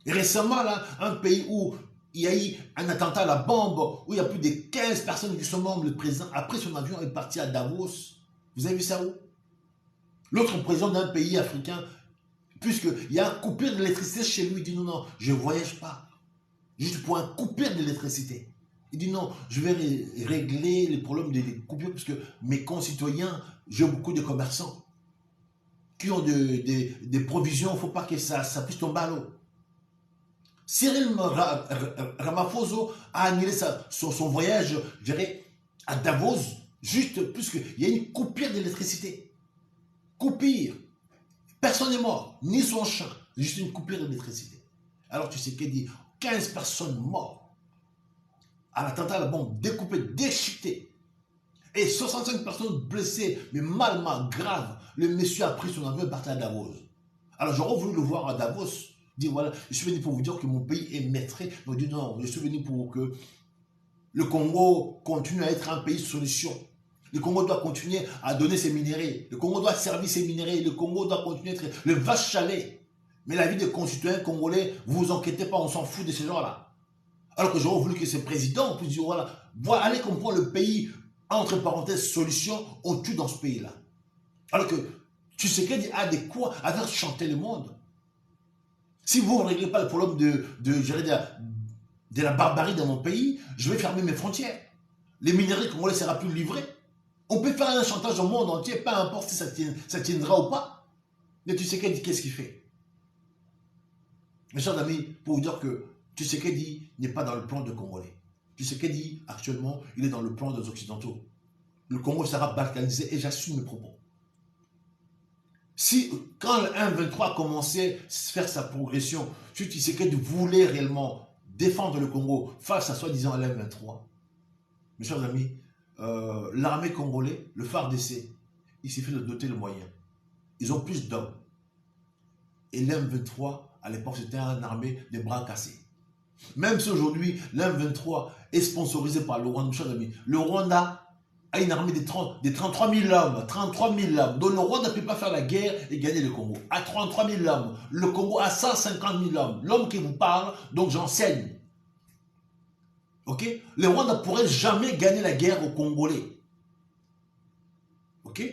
Et récemment, là, un pays où il y a eu un attentat à la bombe, où il y a plus de 15 personnes qui sont mortes, le président a pris son avion et est parti à Davos. Vous avez vu ça où? L'autre président d'un pays africain, puisqu'il y a un coupure d'électricité chez lui, il dit non, non, je ne voyage pas. Juste pour un coupure d'électricité. Il dit non, je vais régler les problèmes des coupures parce que mes concitoyens, j'ai beaucoup de commerçants qui ont des provisions, il ne faut pas que ça puisse tomber à l'eau. Cyril Ramaphosa a annulé son voyage, je dirais, à Davos, juste puisqu'il y a une coupure d'électricité. Coupure. Personne n'est mort, ni son champ, juste une coupure d'électricité. Alors tu sais qu'il dit 15 personnes mortes à l'attentat à la bombe, découpées, déchiquetées. Et 65 personnes blessées, mais mal, grave. Le monsieur a pris son avion et est parti à Davos. Alors j'aurais voulu le voir à Davos. Dire voilà, je suis venu pour vous dire que mon pays est maîtrisé. Mais dit non, je suis venu pour que le Congo continue à être un pays de solution. Le Congo doit continuer à donner ses minéraux. Le Congo doit servir ses minéraux. Le Congo doit continuer à être le vache chalet. Mais la vie des concitoyens congolais, vous vous inquiétez pas, on s'en fout de ces gens-là. Alors que j'aurais voulu que ce président puisse dire voilà, allez comprendre le pays, entre parenthèses, solution, on tue dans ce pays-là. Alors que Tshisekedi a de quoi à faire chanter le monde. Si vous ne réglez pas le problème de la barbarie dans mon pays, je vais fermer mes frontières. Les minéraux congolais ne seront plus livrés. On peut faire un chantage au monde entier, peu importe si ça tiendra ou pas. Mais Tshisekedi, qu'est-ce qu'il fait? Mes chers amis, pour vous dire que Tshisekedi n'est pas dans le plan de Congolais. Tshisekedi, actuellement, il est dans le plan des Occidentaux. Le Congo sera balkanisé et j'assume mes propos. Si, quand le 1-23 commençait à faire sa progression, si Tshisekedi voulait réellement défendre le Congo face à soi-disant l'M23, mes chers amis, l'armée congolaise, le FARDC, il suffit de doter le moyen. Ils ont plus d'hommes. Et l'M23, à l'époque, c'était une armée de bras cassés. Même si aujourd'hui, l'M23 est sponsorisé par le Rwanda, mes chers amis, le Rwanda a une armée de 33 000 hommes, 33 000 hommes. Donc le Rwanda ne peut pas faire la guerre et gagner le Congo. À 33 000 hommes, le Congo a 150 000 hommes. L'homme qui vous parle, donc j'enseigne. Ok? Le Rwanda ne pourrait jamais gagner la guerre aux Congolais. Ok?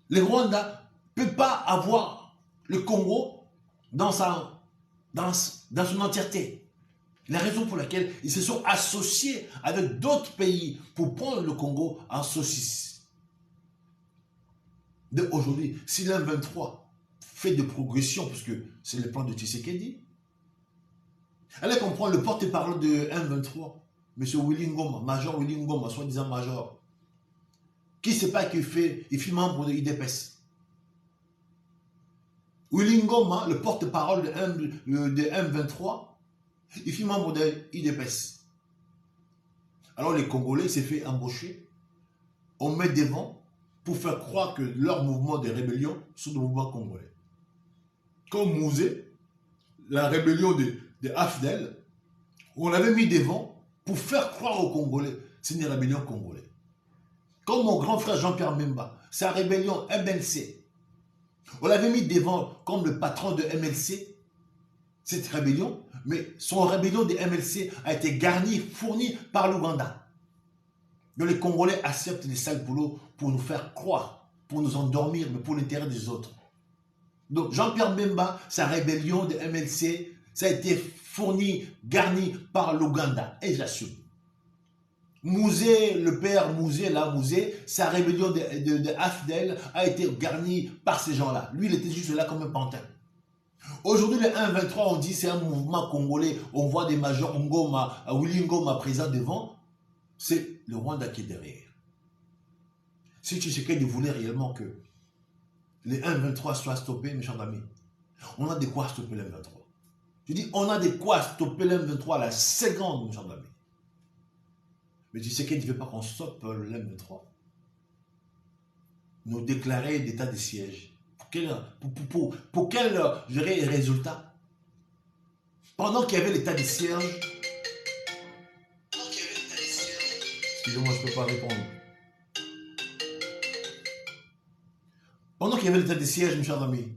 Le Rwanda ne peut pas avoir le Congo dans son entièreté. La raison pour laquelle ils se sont associés avec d'autres pays pour prendre le Congo en saucisse. Aujourd'hui, si l'M23 fait de progression, puisque c'est le plan de Tshisekedi, allez comprendre le porte-parole de M23, M. Willy Ngoma, Major Willy Ngoma, soi-disant Major, qui ne sait pas qu'il fait, il fait membre de l'IDPS. Willy Ngoma, le porte-parole de M23, il fut membre de l'IDPS. Alors les Congolais s'est fait embaucher. On met devant pour faire croire que leur mouvement de rébellion sont des mouvements congolais. Comme Mouzé, la rébellion de AFDEL, on l'avait mis devant pour faire croire aux Congolais c'est une rébellion congolaise. Comme mon grand frère Jean-Pierre Memba, sa rébellion MLC, on l'avait mis devant comme le patron de MLC, cette rébellion, mais son rébellion de MLC a été garnie, fournie par l'Ouganda. Donc les Congolais acceptent les sales boulots pour nous faire croire, pour nous endormir, mais pour l'intérêt des autres. Donc Jean-Pierre Bemba, sa rébellion de MLC, ça a été fourni, garni par l'Ouganda. Et j'assume. Mouzé, le père Mouzé, là, Mouzé, sa rébellion de AFDEL a été garnie par ces gens-là. Lui, il était juste là comme un pantin. Aujourd'hui, le 1-23, on dit c'est un mouvement congolais. On voit des majors Ngoma, Willy Ngoma présent devant. C'est le Rwanda qui est derrière. Si Tshisekedi voulait réellement que les 1-23 soient stoppés, mes chers amis, on a de quoi stopper le 23. Je dis, on a de quoi stopper le 23 à la seconde, mes chers amis. Mais Tshisekedi ne veut pas qu'on stoppe le 23. Nous déclarer l'état de siège. Pour quel résultat? Pendant qu'il y avait l'état de siège, excusez-moi, je ne peux pas répondre. Pendant qu'il y avait l'état de siège, mes chers amis,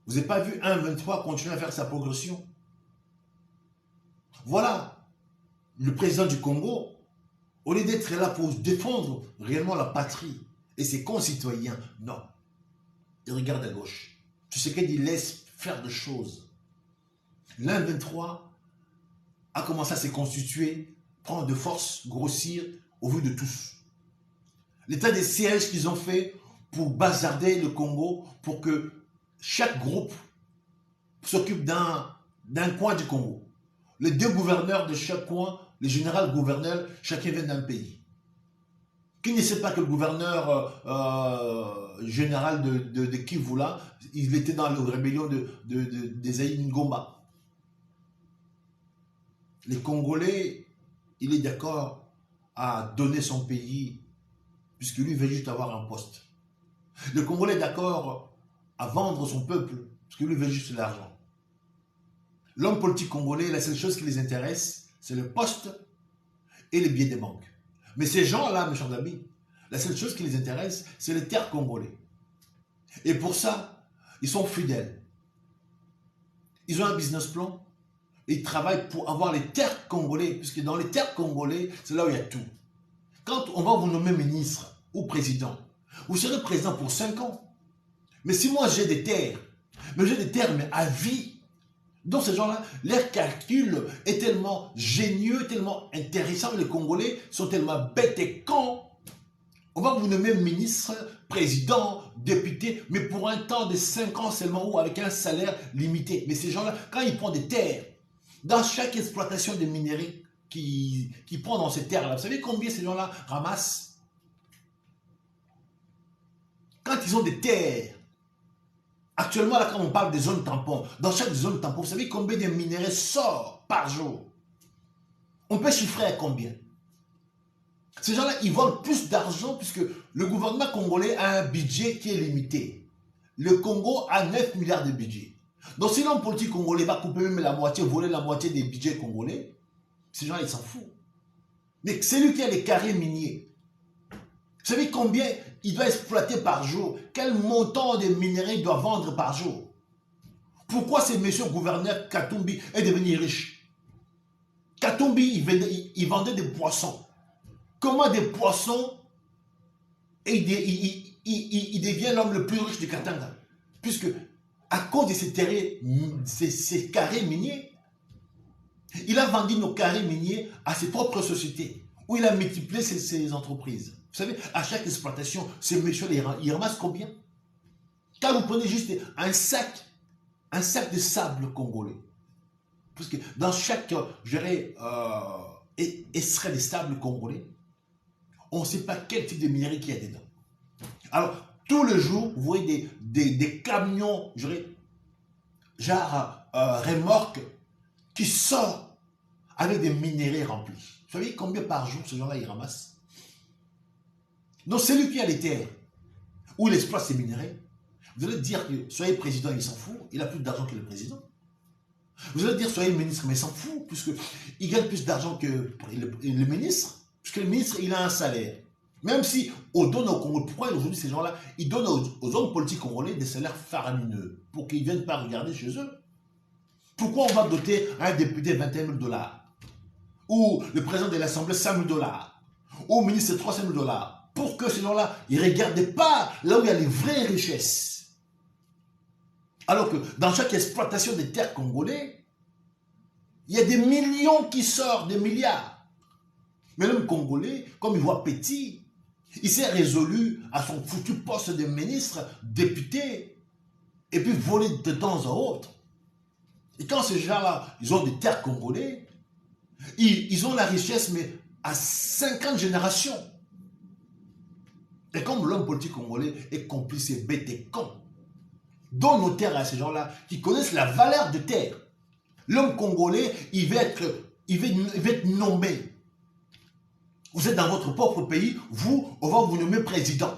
vous n'avez pas vu 1-23 continuer à faire sa progression? Voilà, le président du Congo, au lieu d'être là pour défendre réellement la patrie et ses concitoyens, non. Il regarde à gauche. Tu sais qu'il laisse faire des choses. L'1-23 a commencé à se constituer, prendre de force, grossir au vu de tous. L'état des sièges qu'ils ont fait pour bazarder le Congo, pour que chaque groupe s'occupe d'un coin du Congo. Les deux gouverneurs de chaque coin, les généraux gouverneurs, chacun vient d'un pays. Qui ne sait pas que le gouverneur général de Kivu là, il était dans la rébellion des Aïe Ngoma. Les Congolais, il est d'accord à donner son pays, puisque lui veut juste avoir un poste. Le Congolais est d'accord à vendre son peuple, parce que lui veut juste l'argent. L'homme politique congolais, la seule chose qui les intéresse, c'est le poste et les billets des banques. Mais ces gens-là, mes chers amis, la seule chose qui les intéresse, c'est les terres congolais. Et pour ça, ils sont fidèles. Ils ont un business plan. Ils travaillent pour avoir les terres congolais, puisque dans les terres congolais, c'est là où il y a tout. Quand on va vous nommer ministre ou président, vous serez président pour 5 ans. Mais si moi j'ai des terres, mais à vie, donc ces gens-là, leur calcul est tellement génieux, tellement intéressant, les Congolais sont tellement bêtes et cons. On va vous nommer ministre, président, député, mais pour un temps de 5 ans seulement ou avec un salaire limité. Mais ces gens-là, quand ils prennent des terres, dans chaque exploitation de minerais qu'ils prennent dans ces terres-là, vous savez combien ces gens-là ramassent? Quand ils ont des terres, actuellement, là, quand on parle des zones tampons, dans chaque zone tampon, vous savez combien de minerais sort par jour? On peut chiffrer à combien? Ces gens-là, ils volent plus d'argent puisque le gouvernement congolais a un budget qui est limité. Le Congo a 9 milliards de budget. Donc si l'homme politique congolais va couper même la moitié, voler la moitié des budgets congolais, ces gens-là, ils s'en foutent. Mais c'est lui qui a les carrés miniers. Vous savez combien il doit exploiter par jour? Quel montant de minerais il doit vendre par jour? Pourquoi ce monsieur gouverneur Katumbi est devenu riche? Katumbi, il vendait des poissons. Comment des poissons et il devient l'homme le plus riche du Katanga? Puisque à cause de ces carrés miniers, il a vendu nos carrés miniers à ses propres sociétés, où il a multiplié ses entreprises. Vous savez, à chaque exploitation, ces messieurs, ils ramassent combien? Quand vous prenez juste un sac de sable congolais, parce que dans chaque, je dirais, extrait de sable congolais, on ne sait pas quel type de minerai qu'il y a dedans. Alors, tout le jour, vous voyez des camions, je dirais, genre remorques, qui sortent avec des minéraux remplis. Vous savez combien par jour ces gens-là ils ramassent? Donc, celui qui a les terres, où il exploite ces minéraux, vous allez dire que soyez président, il s'en fout, il a plus d'argent que le président. Vous allez dire soyez ministre, mais il s'en fout, puisqu'il gagne plus d'argent que le ministre. Puisque le ministre, il a un salaire. Même si on donne au Congo, pourquoi aujourd'hui ces gens-là, ils donnent aux hommes politiques congolais des salaires faramineux pour qu'ils ne viennent pas regarder chez eux? Pourquoi on va doter un député 21 000 $? Ou le président de l'Assemblée 5 000 $? Au ministre, c'est 300 000 $. Pour que ces gens-là, ils ne regardent pas là où il y a les vraies richesses. Alors que dans chaque exploitation des terres congolais, il y a des millions qui sortent, des milliards. Mais l'homme congolais, comme il voit petit, il s'est résolu à son foutu poste de ministre, député, et puis voler de temps à autre. Et quand ces gens-là, ils ont des terres congolais, ils ont la richesse, mais à 50 générations. Et comme l'homme politique congolais est complice et bête et con, donne nos terres à ces gens-là qui connaissent la valeur de terre. L'homme congolais, il va être nommé. Vous êtes dans votre propre pays, vous, on va vous nommer président.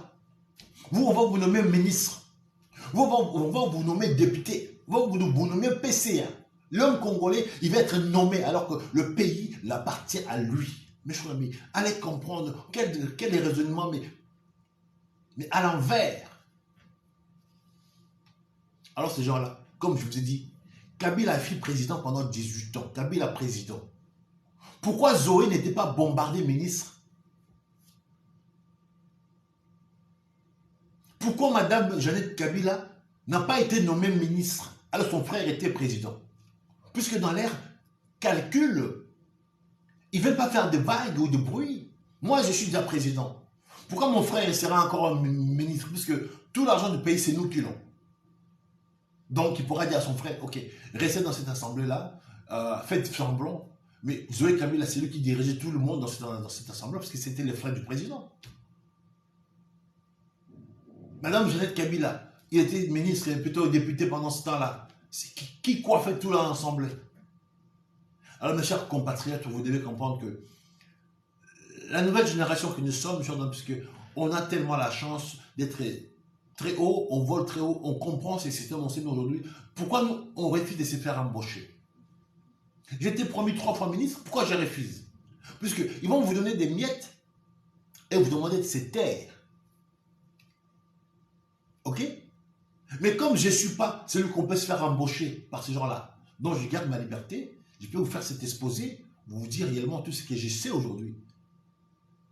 Vous, on va vous nommer ministre. Vous, on va vous nommer député. On va vous nommer PCA. L'homme congolais, il va être nommé alors que le pays l'appartient à lui. Mes chers amis, allez comprendre quel est le raisonnement, mais à l'envers. Alors ces gens-là, comme je vous ai dit, Kabila fut président pendant 18 ans. Kabila président. Pourquoi Zoé n'était pas bombardé ministre? Pourquoi Madame Jeannette Kabila n'a pas été nommée ministre alors son frère était président? Puisque dans l'air calcul, ils ne veulent pas faire de vagues ou de bruit. Moi, je suis déjà président. Pourquoi mon frère sera encore ministre? Puisque tout l'argent du pays, c'est nous qui l'avons. Donc, il pourra dire à son frère, ok, restez dans cette assemblée-là, faites semblant. Mais Zoé Kabila, c'est lui qui dirigeait tout le monde dans cette assemblée, parce que c'était les frères du président. Madame Jeannette Kabila, il était ministre et plutôt député pendant ce temps-là. Qui coiffait tout l'assemblée? Alors, mes chers compatriotes, vous devez comprendre que la nouvelle génération que nous sommes, puisqu'on a tellement la chance d'être très haut, on vole très haut, on comprend ces systèmes enseignés aujourd'hui. Pourquoi nous, on refuse de se faire embaucher? J'ai été promu 3 fois ministre, pourquoi je refuse? Puisqu'ils vont vous donner des miettes et vous demander de se taire. Ok? Mais comme je ne suis pas celui qu'on peut se faire embaucher par ces gens-là, donc je garde ma liberté, je peux vous faire cet exposé, vous dire réellement tout ce que je sais aujourd'hui.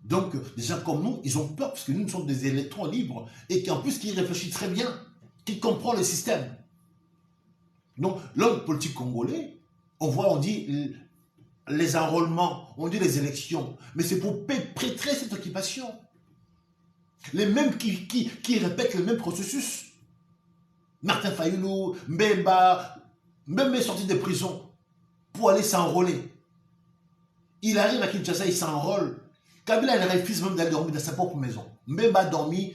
Donc, des gens comme nous, ils ont peur parce que nous sommes des électrons libres et qu'en plus, qui réfléchissent très bien, qui comprennent le système. Donc, l'homme politique congolais, on voit, on dit les enrôlements, on dit les élections, mais c'est pour prêter cette occupation. Les mêmes qui répètent le même processus. Martin Fayoulou, Mbemba, même est sorti de prison pour aller s'enrôler. Il arrive à Kinshasa, il s'enrôle. Kabila, il refuse même d'aller dormir dans sa propre maison. Mbemba a dormi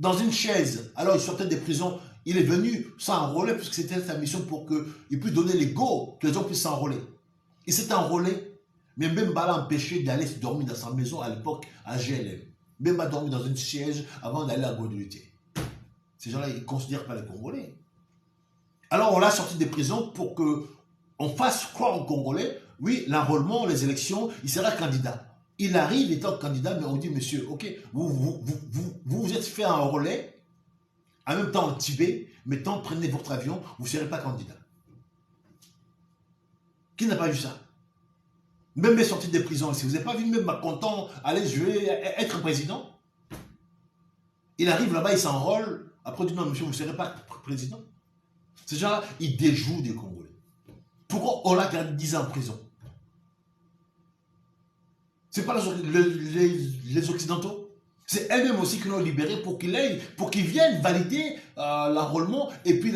dans une chaise. Alors il sortait de prison. Il est venu s'enrôler puisque c'était sa mission pour qu'il puisse donner les go, que les gens puissent s'enrôler. Il s'est enrôlé, mais Mbemba l'a empêché d'aller dormir dans sa maison à l'époque à GLM. Mbemba a dormi dans une chaise avant d'aller à Guadeloupe. Ces gens-là, ils ne considèrent pas les Congolais. Alors on l'a sorti des prisons pour qu'on fasse croire aux Congolais, oui, l'enrôlement, les élections, il sera candidat. Il arrive étant candidat, mais on dit, monsieur, ok, vous êtes fait enrôler, en même temps au Tibet, mais tant prenez votre avion, vous ne serez pas candidat. Qui n'a pas vu ça? Même est sorti des prisons, si vous n'avez pas vu même content aller jouer, être président, il arrive là-bas, il s'enrôle, après il dit non, monsieur, vous ne serez pas président. Ces gens-là, ils déjouent des Congolais. Pourquoi on l'a gardé 10 ans en prison? Ce n'est pas les Occidentaux. C'est eux-mêmes aussi qui l'ont libéré pour qu'ils viennent valider l'enrôlement et puis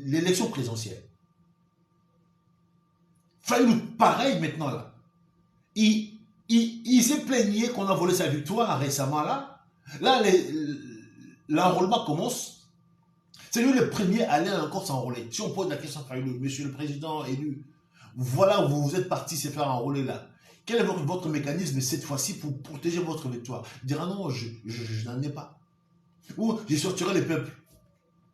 l'élection présidentielle. Fayoulou, pareil maintenant là. Il s'est plaigné qu'on a volé sa victoire récemment là. Là, l'enrôlement commence. C'est lui le premier à aller encore s'enrôler. Si on pose la question à Fayoulou, monsieur le président élu, voilà où vous êtes parti se faire enrôler là. Quel est votre mécanisme cette fois-ci pour protéger votre victoire? Il dira non, je n'en ai pas. Ou je sortirai le peuple.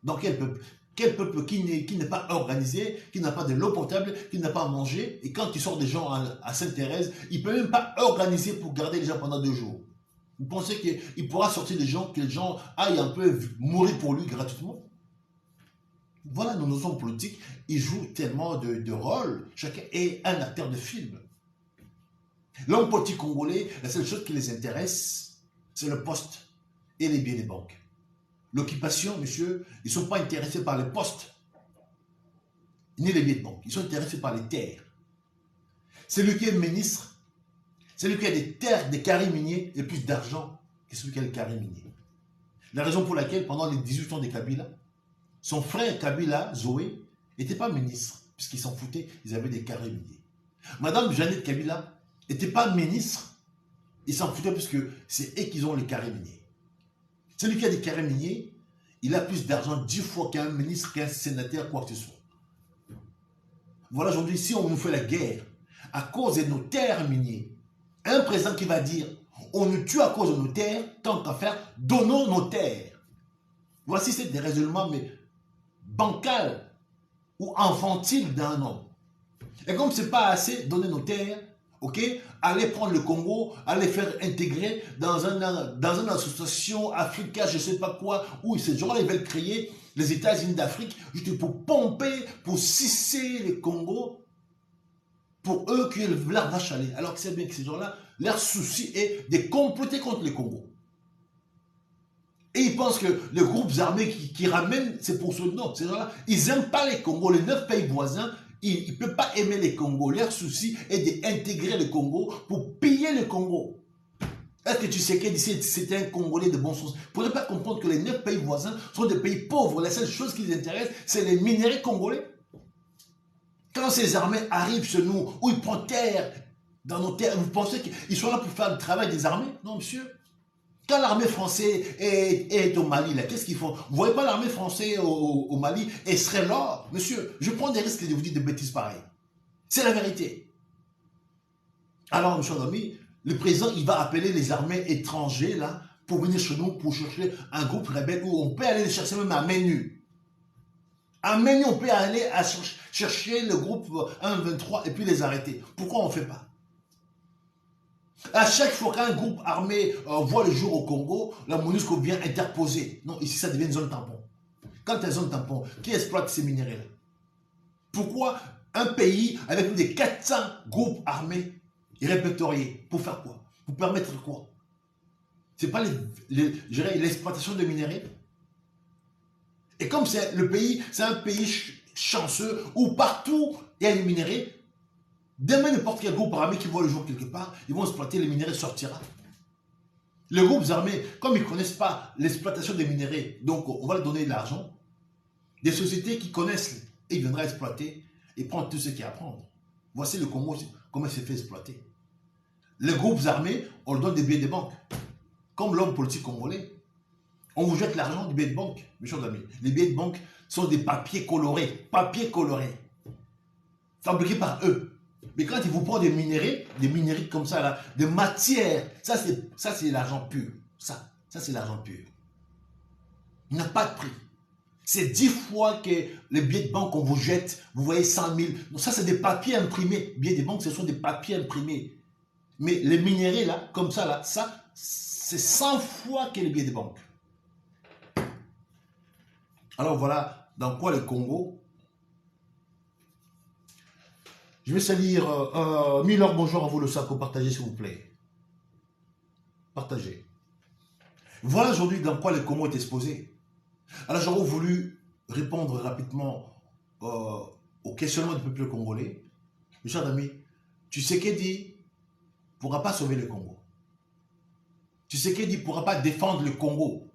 Dans quel peuple? Quel peuple qui n'est pas organisé, qui n'a pas de l'eau potable, qui n'a pas à manger, et quand il sort des gens à Sainte-Thérèse, il ne peut même pas organiser pour garder les gens pendant 2 jours. Vous pensez qu'il pourra sortir des gens, que les gens aillent un peu mourir pour lui gratuitement? Voilà, nos hommes politiques, ils jouent tellement de rôles, chacun est un acteur de film. L'homme politique congolais, la seule chose qui les intéresse, c'est le poste et les billets des banques. L'occupation, monsieur, ils ne sont pas intéressés par les postes, ni les billets de banque. Ils sont intéressés par les terres. Celui qui est ministre, celui qui a des terres, des carrés miniers, et plus d'argent que celui qui a les carrés miniers. La raison pour laquelle, pendant les 18 ans de Kabila, son frère Kabila, Zoé, n'était pas ministre, puisqu'ils s'en foutaient, ils avaient des carrés miniers. Madame Jeannette Kabila n'était pas ministre, ils s'en foutaient puisque c'est eux qui ont les carrés miniers. Celui qui a des carrés miniers, il a plus d'argent 10 fois qu'un ministre, qu'un sénateur, quoi que ce soit. Voilà, aujourd'hui, si on nous fait la guerre à cause de nos terres minières, un président qui va dire on nous tue à cause de nos terres, tant qu'à faire, donnons nos terres. Voici c'est des raisonnements mais bancals ou infantiles d'un homme. Et comme ce n'est pas assez, donner nos terres, ok, aller prendre le Congo, aller faire intégrer dans une association africaine, je ne sais pas quoi, où ces gens-là ils veulent créer les États-Unis d'Afrique, juste pour pomper, pour sucer le Congo, pour eux que leur vache à lait. Alors que c'est bien que ces gens-là, leur souci est de comploter contre le Congo. Et ils pensent que les groupes armés qui ramènent, c'est pour ce nom. Ces gens-là, ils n'aiment pas les Congos, les 9 pays voisins. Ils ne peuvent pas aimer les Congos. Leur souci est d'intégrer le Congo pour piller le Congo. Est-ce que tu sais que d'ici c'était un Congolais de bon sens? Vous ne pouvez pas comprendre que les 9 pays voisins sont des pays pauvres. La seule chose qui les intéresse, c'est les minéraux congolais. Quand ces armées arrivent chez nous, où ils prennent terre dans nos terres, vous pensez qu'ils sont là pour faire le travail des armées? Non, monsieur. Quand l'armée française est au Mali, qu'est-ce qu'ils font? Vous ne voyez pas l'armée française au Mali et serait là? Monsieur, je prends des risques de vous dire des bêtises pareilles. C'est la vérité. Alors, monsieur ami, le président, il va appeler les armées étrangères là, pour venir chez nous, pour chercher un groupe rebelle où on peut aller les chercher même à main nue. À main nue, on peut aller chercher le groupe 1-23 et puis les arrêter. Pourquoi on ne fait pas? À chaque fois qu'un groupe armé voit le jour au Congo, la MONUSCO vient interposer. Non, ici, ça devient une zone tampon. Quand une zone tampon, qui exploite ces minéraux-là? Pourquoi un pays avec plus de 400 groupes armés répertoriés? Pour faire quoi? Pour permettre quoi? Ce n'est pas l'exploitation de minéraux. Et comme c'est le pays, c'est un pays chanceux où partout il y a des minéraux. Demain, n'importe quel groupe armé qui voit le jour quelque part, ils vont exploiter les minéraux, sortira. Les groupes armés, comme ils ne connaissent pas l'exploitation des minéraux, donc on va leur donner de l'argent. Des sociétés qui connaissent, et ils viendraient exploiter et prendre tout ce qu'il y a à prendre. Voici le Congo, comment il s'est fait exploiter. Les groupes armés, on leur donne des billets de banque. Comme l'homme politique congolais. On vous jette l'argent du billet de banque, mes chers amis. Les billets de banque sont des papiers colorés, fabriqués par eux. Mais quand ils vous prennent des minéraux comme ça, là, des matières, ça c'est l'argent pur. Ça c'est l'argent pur. Il n'a pas de prix. C'est 10 fois que les billets de banque qu'on vous jette, vous voyez 100 000. Donc ça c'est des papiers imprimés. Billets de banque, ce sont des papiers imprimés. Mais les minéraux là, comme ça là, ça c'est 100 fois que les billets de banque. Alors voilà dans quoi le Congo. Je vais salir Miller, bonjour à vous le Sako, partagez s'il vous plaît. Partagez. Voilà aujourd'hui dans quoi le Congo est exposé. Alors j'aurais voulu répondre rapidement au questionnement du peuple congolais. Mes chers amis, tu sais qu'Edi ne pourra pas sauver le Congo. Tu sais qu'Edi ne pourra pas défendre le Congo.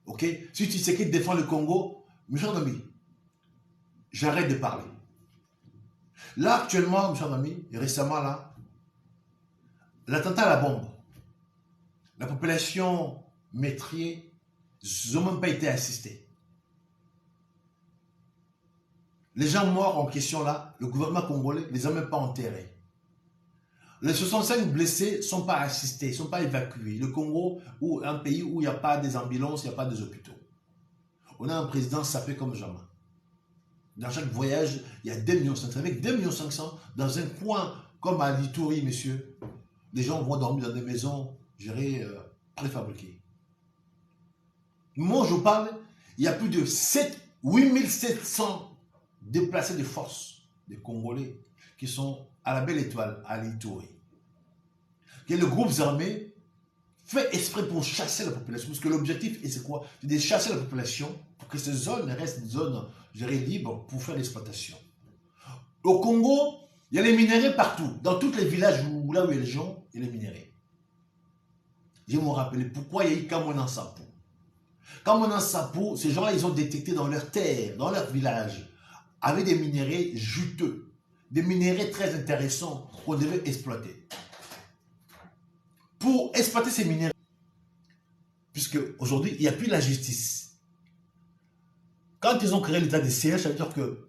Ok? Si tu sais qu'il défend le Congo, mes chers amis, j'arrête de parler. Là, actuellement, mes chers amis, et récemment, là, l'attentat à la bombe, la population métrier, ils n'ont même pas été assistés. Les gens morts en question, là, le gouvernement congolais ne les a même pas enterrés. Les 65 blessés ne sont pas assistés, ne sont pas évacués. Le Congo, ou un pays où il n'y a pas des ambulances, il n'y a pas des hôpitaux. On a un président sapé comme jamais. Dans chaque voyage, il y a 2,5 millions. Avec 2,5 millions, dans un coin comme à Litouri, messieurs, les gens vont dormir dans des maisons, préfabriquées. Moi, je parle, il y a plus de 8 700 déplacés de force, des Congolais, qui sont à la Belle Étoile, à Litouri. que les groupes armés fait exprès pour chasser la population. Parce que l'objectif, c'est quoi? C'est de chasser la population pour que ces zones restent des zones, je dirais, libres pour faire l'exploitation. Au Congo, il y a les minéraux partout. Dans tous les villages là où il y a les gens, il y a les minéraux. Je vais me rappeler pourquoi il y a eu Kamona Sapo. Kamona Sapo, ces gens-là, ils ont détecté dans leur terre, dans leur village, avec des minéraux juteux, des minéraux très intéressants qu'on devait exploiter. Pour exploiter ces minéraux, puisque aujourd'hui, il n'y a plus la justice. Quand ils ont créé l'état de siège, ça veut dire que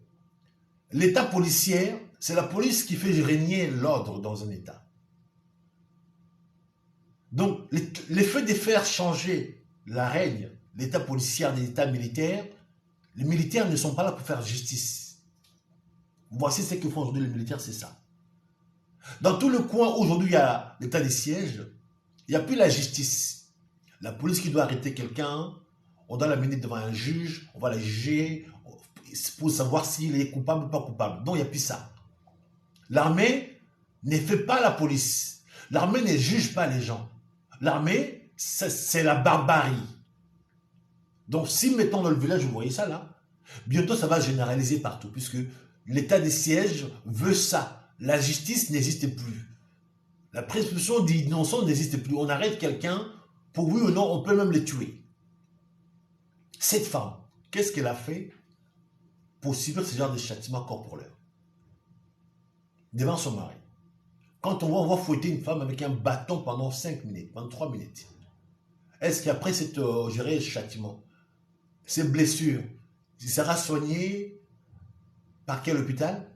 l'état policier, c'est la police qui fait régner l'ordre dans un état. Donc, l'effet de faire changer la règne, l'état policier de l'état militaire, les militaires ne sont pas là pour faire justice. Voici ce que font aujourd'hui les militaires, c'est ça. Dans tout le coin, aujourd'hui, il y a l'état de siège, il n'y a plus la justice. La police qui doit arrêter quelqu'un, on doit l'amener devant un juge, on va la juger pour savoir s'il est coupable ou pas coupable. Donc, il n'y a plus ça. L'armée ne fait pas la police. L'armée ne juge pas les gens. L'armée, c'est la barbarie. Donc, si mettons dans le village, vous voyez ça là, bientôt ça va généraliser partout, puisque l'état de siège veut ça. La justice n'existe plus. La présomption d'innocence n'existe plus. On arrête quelqu'un, pour oui ou non, on peut même le tuer. Cette femme, qu'est-ce qu'elle a fait pour subir ce genre de châtiment corporel devant son mari? Quand on va fouetter une femme avec un bâton pendant 5 minutes, pendant 3 minutes, est-ce qu'après cette châtiment, ces blessures, il sera soigné par quel hôpital?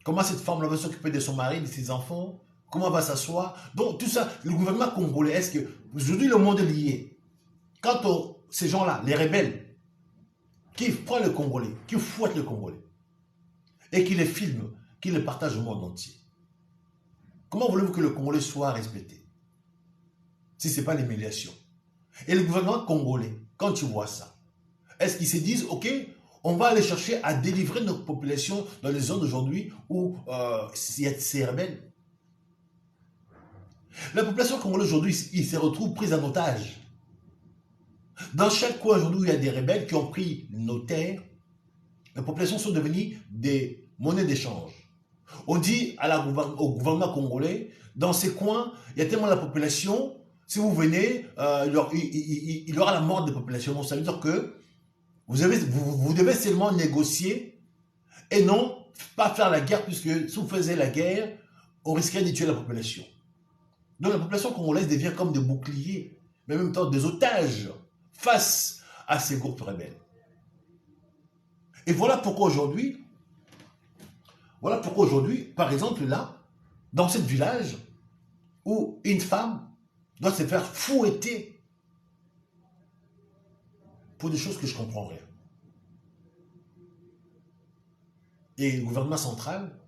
Comment cette femme va s'occuper de son mari, de ses enfants? Comment elle va s'asseoir? Donc tout ça, le gouvernement congolais, est-ce que aujourd'hui le monde est lié? Quand ces gens-là, les rebelles, qui prennent le Congolais, qui fouettent le Congolais, et qui les filment, qui les partagent au monde entier, comment voulez-vous que le Congolais soit respecté? Si ce n'est pas l'humiliation. Et le gouvernement congolais, quand tu vois ça, est-ce qu'ils se disent, ok, on va aller chercher à délivrer notre population dans les zones aujourd'hui où il y a ces rebelles? La population congolaise aujourd'hui, il se retrouve prise en otage. Dans chaque coin aujourd'hui où il y a des rebelles qui ont pris nos terres, les populations sont devenues des monnaies d'échange. On dit au gouvernement congolais, dans ces coins, il y a tellement de la population, si vous venez, il y aura la mort des populations. Donc ça veut dire que vous devez seulement négocier et non pas faire la guerre, puisque si vous faisiez la guerre, on risquerait de tuer la population. Donc la population congolaise devient comme des boucliers, mais en même temps des otages face à ces groupes rebelles. Et voilà pourquoi aujourd'hui, par exemple là, dans ce village, où une femme doit se faire fouetter pour des choses que je ne comprends rien. Et le gouvernement central,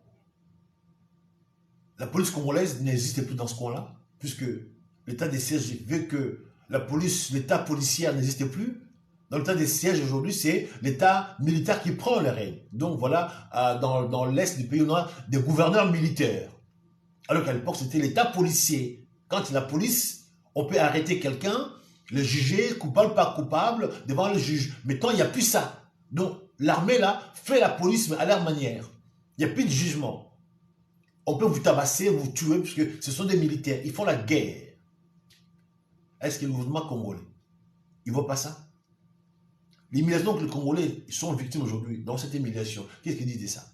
la police congolaise n'existe plus dans ce coin-là, puisque l'état des sièges veut que la police, l'état policier n'existe plus. Dans l'état des sièges aujourd'hui, c'est l'état militaire qui prend le règne. Donc voilà, dans l'est du pays, on a des gouverneurs militaires. Alors qu'à l'époque, c'était l'état policier. Quand la police, on peut arrêter quelqu'un, le juger, coupable, pas coupable, devant le juge. Mais quand il n'y a plus ça. Donc l'armée là fait la police, mais à leur manière. Il n'y a plus de jugement. On peut vous tabasser, vous tuer, puisque ce sont des militaires. Ils font la guerre. Est-ce que le gouvernement congolais, il ne voit pas ça? L'humiliation que les Congolais sont victimes aujourd'hui, dans cette humiliation, qu'est-ce qu'ils disent de ça?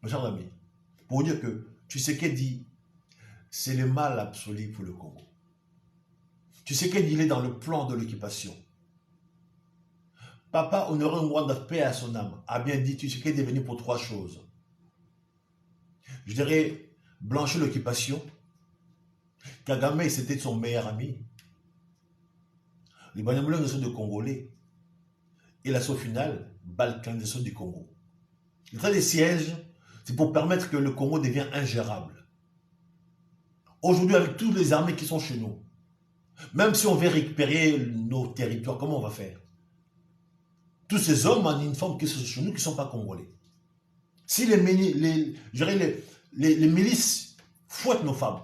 Mes chers amis, pour dire que tu sais qu'elle dit, c'est le mal absolu pour le Congo. Tu sais qu'il est dans le plan de l'occupation. Papa Honoré Ngwanda, paix à son âme, a bien dit, tu sais qu'elle est venu pour 3 choses. Je dirais, blanchir l'occupation. Kagame, c'était son meilleur ami. Les Banyamulans sont des Congolais. Et l'assaut final, balkanisation du Congo. L'état des sièges, c'est pour permettre que le Congo devienne ingérable. Aujourd'hui, avec toutes les armées qui sont chez nous, même si on veut récupérer nos territoires, comment on va faire? Tous ces hommes en uniforme qui sont chez nous, qui ne sont pas congolais. Si les milices fouettent nos femmes.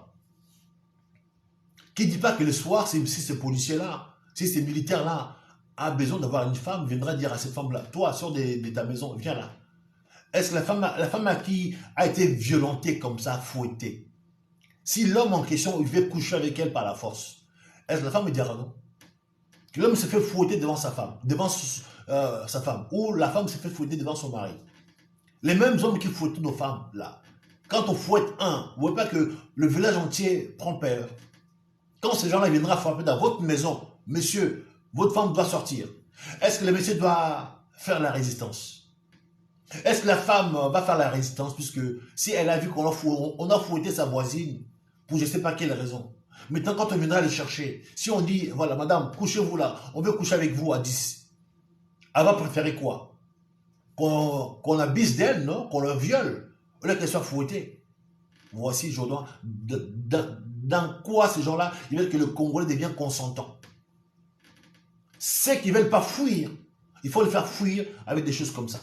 Qui ne dit pas que le soir, si ces policiers-là, si ces militaires-là a besoin d'avoir une femme, viendra dire à cette femme-là, toi, sors de ta maison, viens là. Est-ce que la femme à qui a été violentée comme ça, fouettée, si l'homme en question, il veut coucher avec elle par la force, est-ce que la femme me dira non? Que l'homme se fait fouetter devant sa femme, ou la femme se fait fouetter devant son mari. Les mêmes hommes qui fouettent nos femmes, là, quand on fouette un, vous ne voyez pas que le village entier prend peur. Quand ces gens-là viendront frapper dans votre maison, monsieur, votre femme doit sortir. Est-ce que le monsieur doit faire la résistance? Est-ce que la femme va faire la résistance puisque si elle a vu qu'on a fouetté sa voisine pour je ne sais pas quelle raison. Maintenant, quand on viendra les chercher, si on dit, voilà, madame, couchez-vous là, on veut coucher avec vous à 10, elle va préférer quoi? Qu'on abuse d'elle, non? Qu'on la viole, au lieu qu'elle soit fouettée. Voici, Jordan, dans quoi ces gens-là, ils veulent que le Congolais devienne consentant. Ceux qui ne veulent pas fuir, il faut les faire fuir avec des choses comme ça.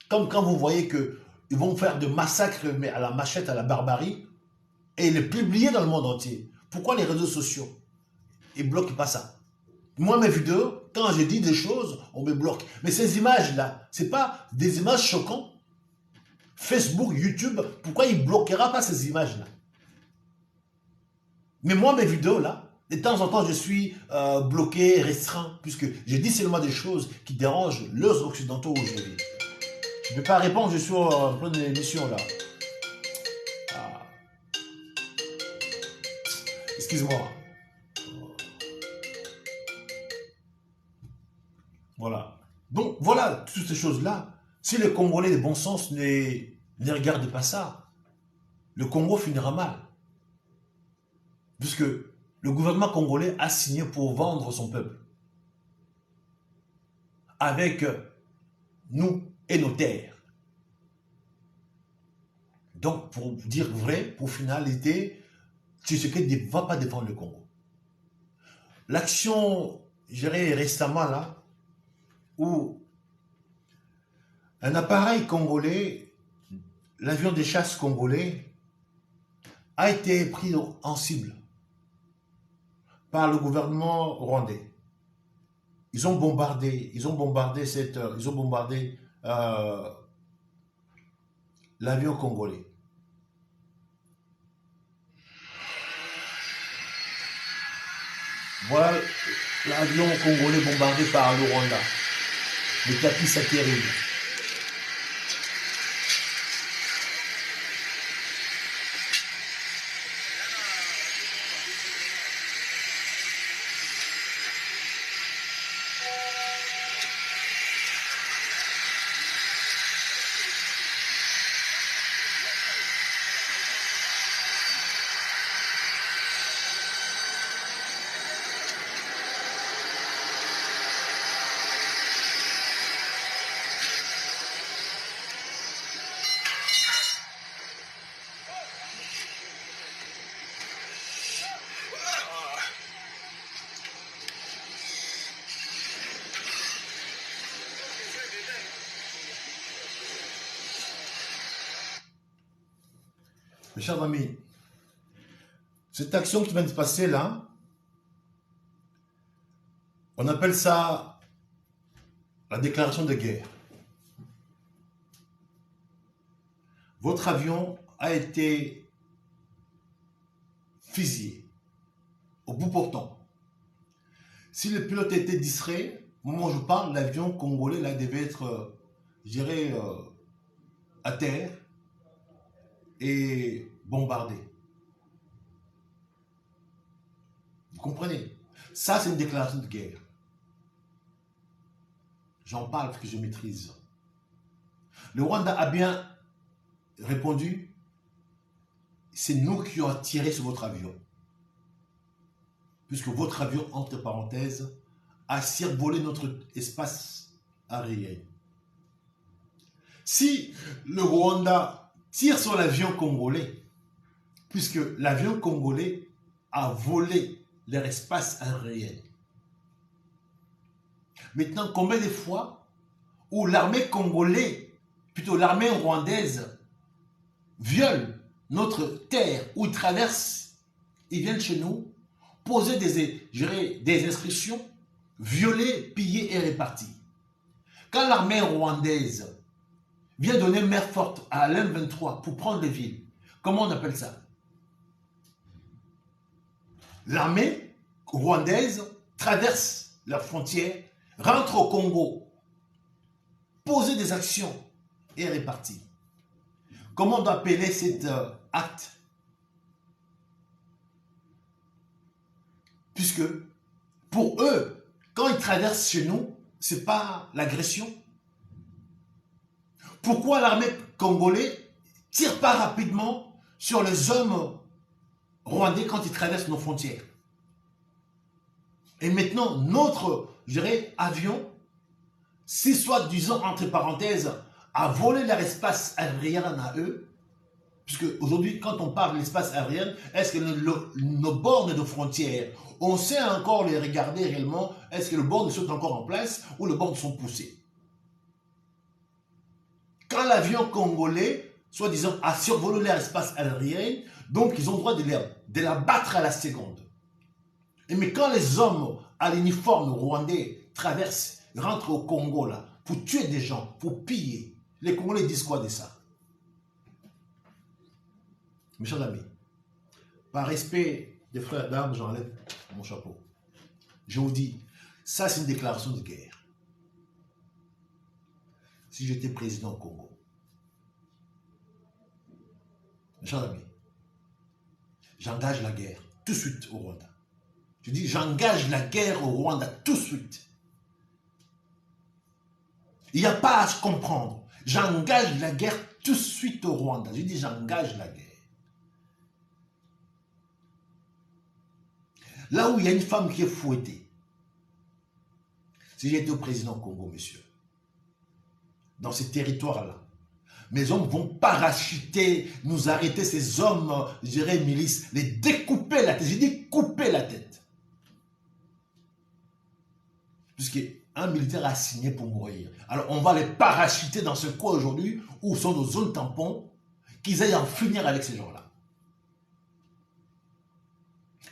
Comme quand vous voyez qu'ils vont faire des massacres mais à la machette, à la barbarie, et les publier dans le monde entier. Pourquoi les réseaux sociaux ils bloquent pas ça? Moi, mes vidéos, quand je dis des choses, on me bloque. Mais ces images-là, ce n'est pas des images choquantes. Facebook, YouTube, pourquoi il ne bloquera pas ces images-là? Mais moi, mes vidéos, là, de temps en temps, je suis bloqué, restreint, puisque je dis seulement des choses qui dérangent les Occidentaux aujourd'hui. Je ne vais pas répondre, je suis en pleine émission, là. Ah. Excuse-moi. Voilà. Donc, voilà, toutes ces choses-là. Si les Congolais de bon sens ne regardent pas ça, le Congo finira mal. Puisque le gouvernement congolais a signé pour vendre son peuple. Avec nous et nos terres. Donc, pour dire vrai, pour finalité, Tshisekedi ne va pas défendre le Congo. L'action gérée récemment là, où un appareil congolais, l'avion de chasse congolais, a été pris en cible par le gouvernement rwandais. Ils ont bombardé l'avion congolais. Voilà l'avion congolais bombardé par le Rwanda. Le tapis satellite. Mes chers amis, cette action qui vient de se passer là, on appelle ça la déclaration de guerre. Votre avion a été fusillé au bout portant. Si le pilote était distrait, au moment où je parle, l'avion congolais là devait être, je dirais, à terre et bombardé. Vous comprenez? Ça, c'est une déclaration de guerre. J'en parle parce que je maîtrise. Le Rwanda a bien répondu, c'est nous qui avons tiré sur votre avion. Puisque votre avion, entre parenthèses, a survolé notre espace aérien. Si le Rwanda tire sur l'avion congolais, puisque l'avion congolais a volé leur espace aérien. Maintenant, combien de fois où l'armée congolaise, plutôt l'armée rwandaise, viole notre terre, où ils traversent, ils viennent chez nous, poser des inscriptions, violer, piller et répartir. Quand l'armée rwandaise vient donner main forte à l'M23 pour prendre les villes, comment on appelle ça? L'armée rwandaise traverse la frontière, rentre au Congo, poser des actions et répartir. Comment on doit appeler cet acte? Puisque pour eux, quand ils traversent chez nous, ce n'est pas l'agression. Pourquoi l'armée congolaise ne tire pas rapidement sur les hommes rwandais quand ils traversent nos frontières? Et maintenant, notre, je dirais, avion, si soi-disant, entre parenthèses, a volé leur espace aérien à eux, puisque aujourd'hui, quand on parle de l'espace aérien, est-ce que nos bornes de frontières, on sait encore les regarder réellement, est-ce que les bornes sont encore en place ou les bornes sont poussées? Quand l'avion congolais, soi-disant, a survolé leur espace aérien, donc ils ont le droit de la battre à la seconde. Mais quand les hommes à l'uniforme rwandais traversent, rentrent au Congo là, pour tuer des gens, pour piller, les Congolais disent quoi de ça? Mes chers amis, par respect des frères d'armes, j'enlève mon chapeau. Je vous dis, ça c'est une déclaration de guerre. Si j'étais président au Congo, mes chers amis, j'engage la guerre tout de suite au Rwanda. Je dis, j'engage la guerre au Rwanda tout de suite. Il n'y a pas à se comprendre. J'engage la guerre tout de suite au Rwanda. Je dis, j'engage la guerre. Là où il y a une femme qui est fouettée, si j'étais au président Congo, monsieur, dans ces territoires-là, mes hommes vont parachuter, nous arrêter ces hommes, je dirais milices, les découper la tête. J'ai dit couper la tête. Puisqu'un militaire a signé pour mourir. Alors on va les parachuter dans ce coin aujourd'hui où sont nos zones tampons, qu'ils aillent en finir avec ces gens-là.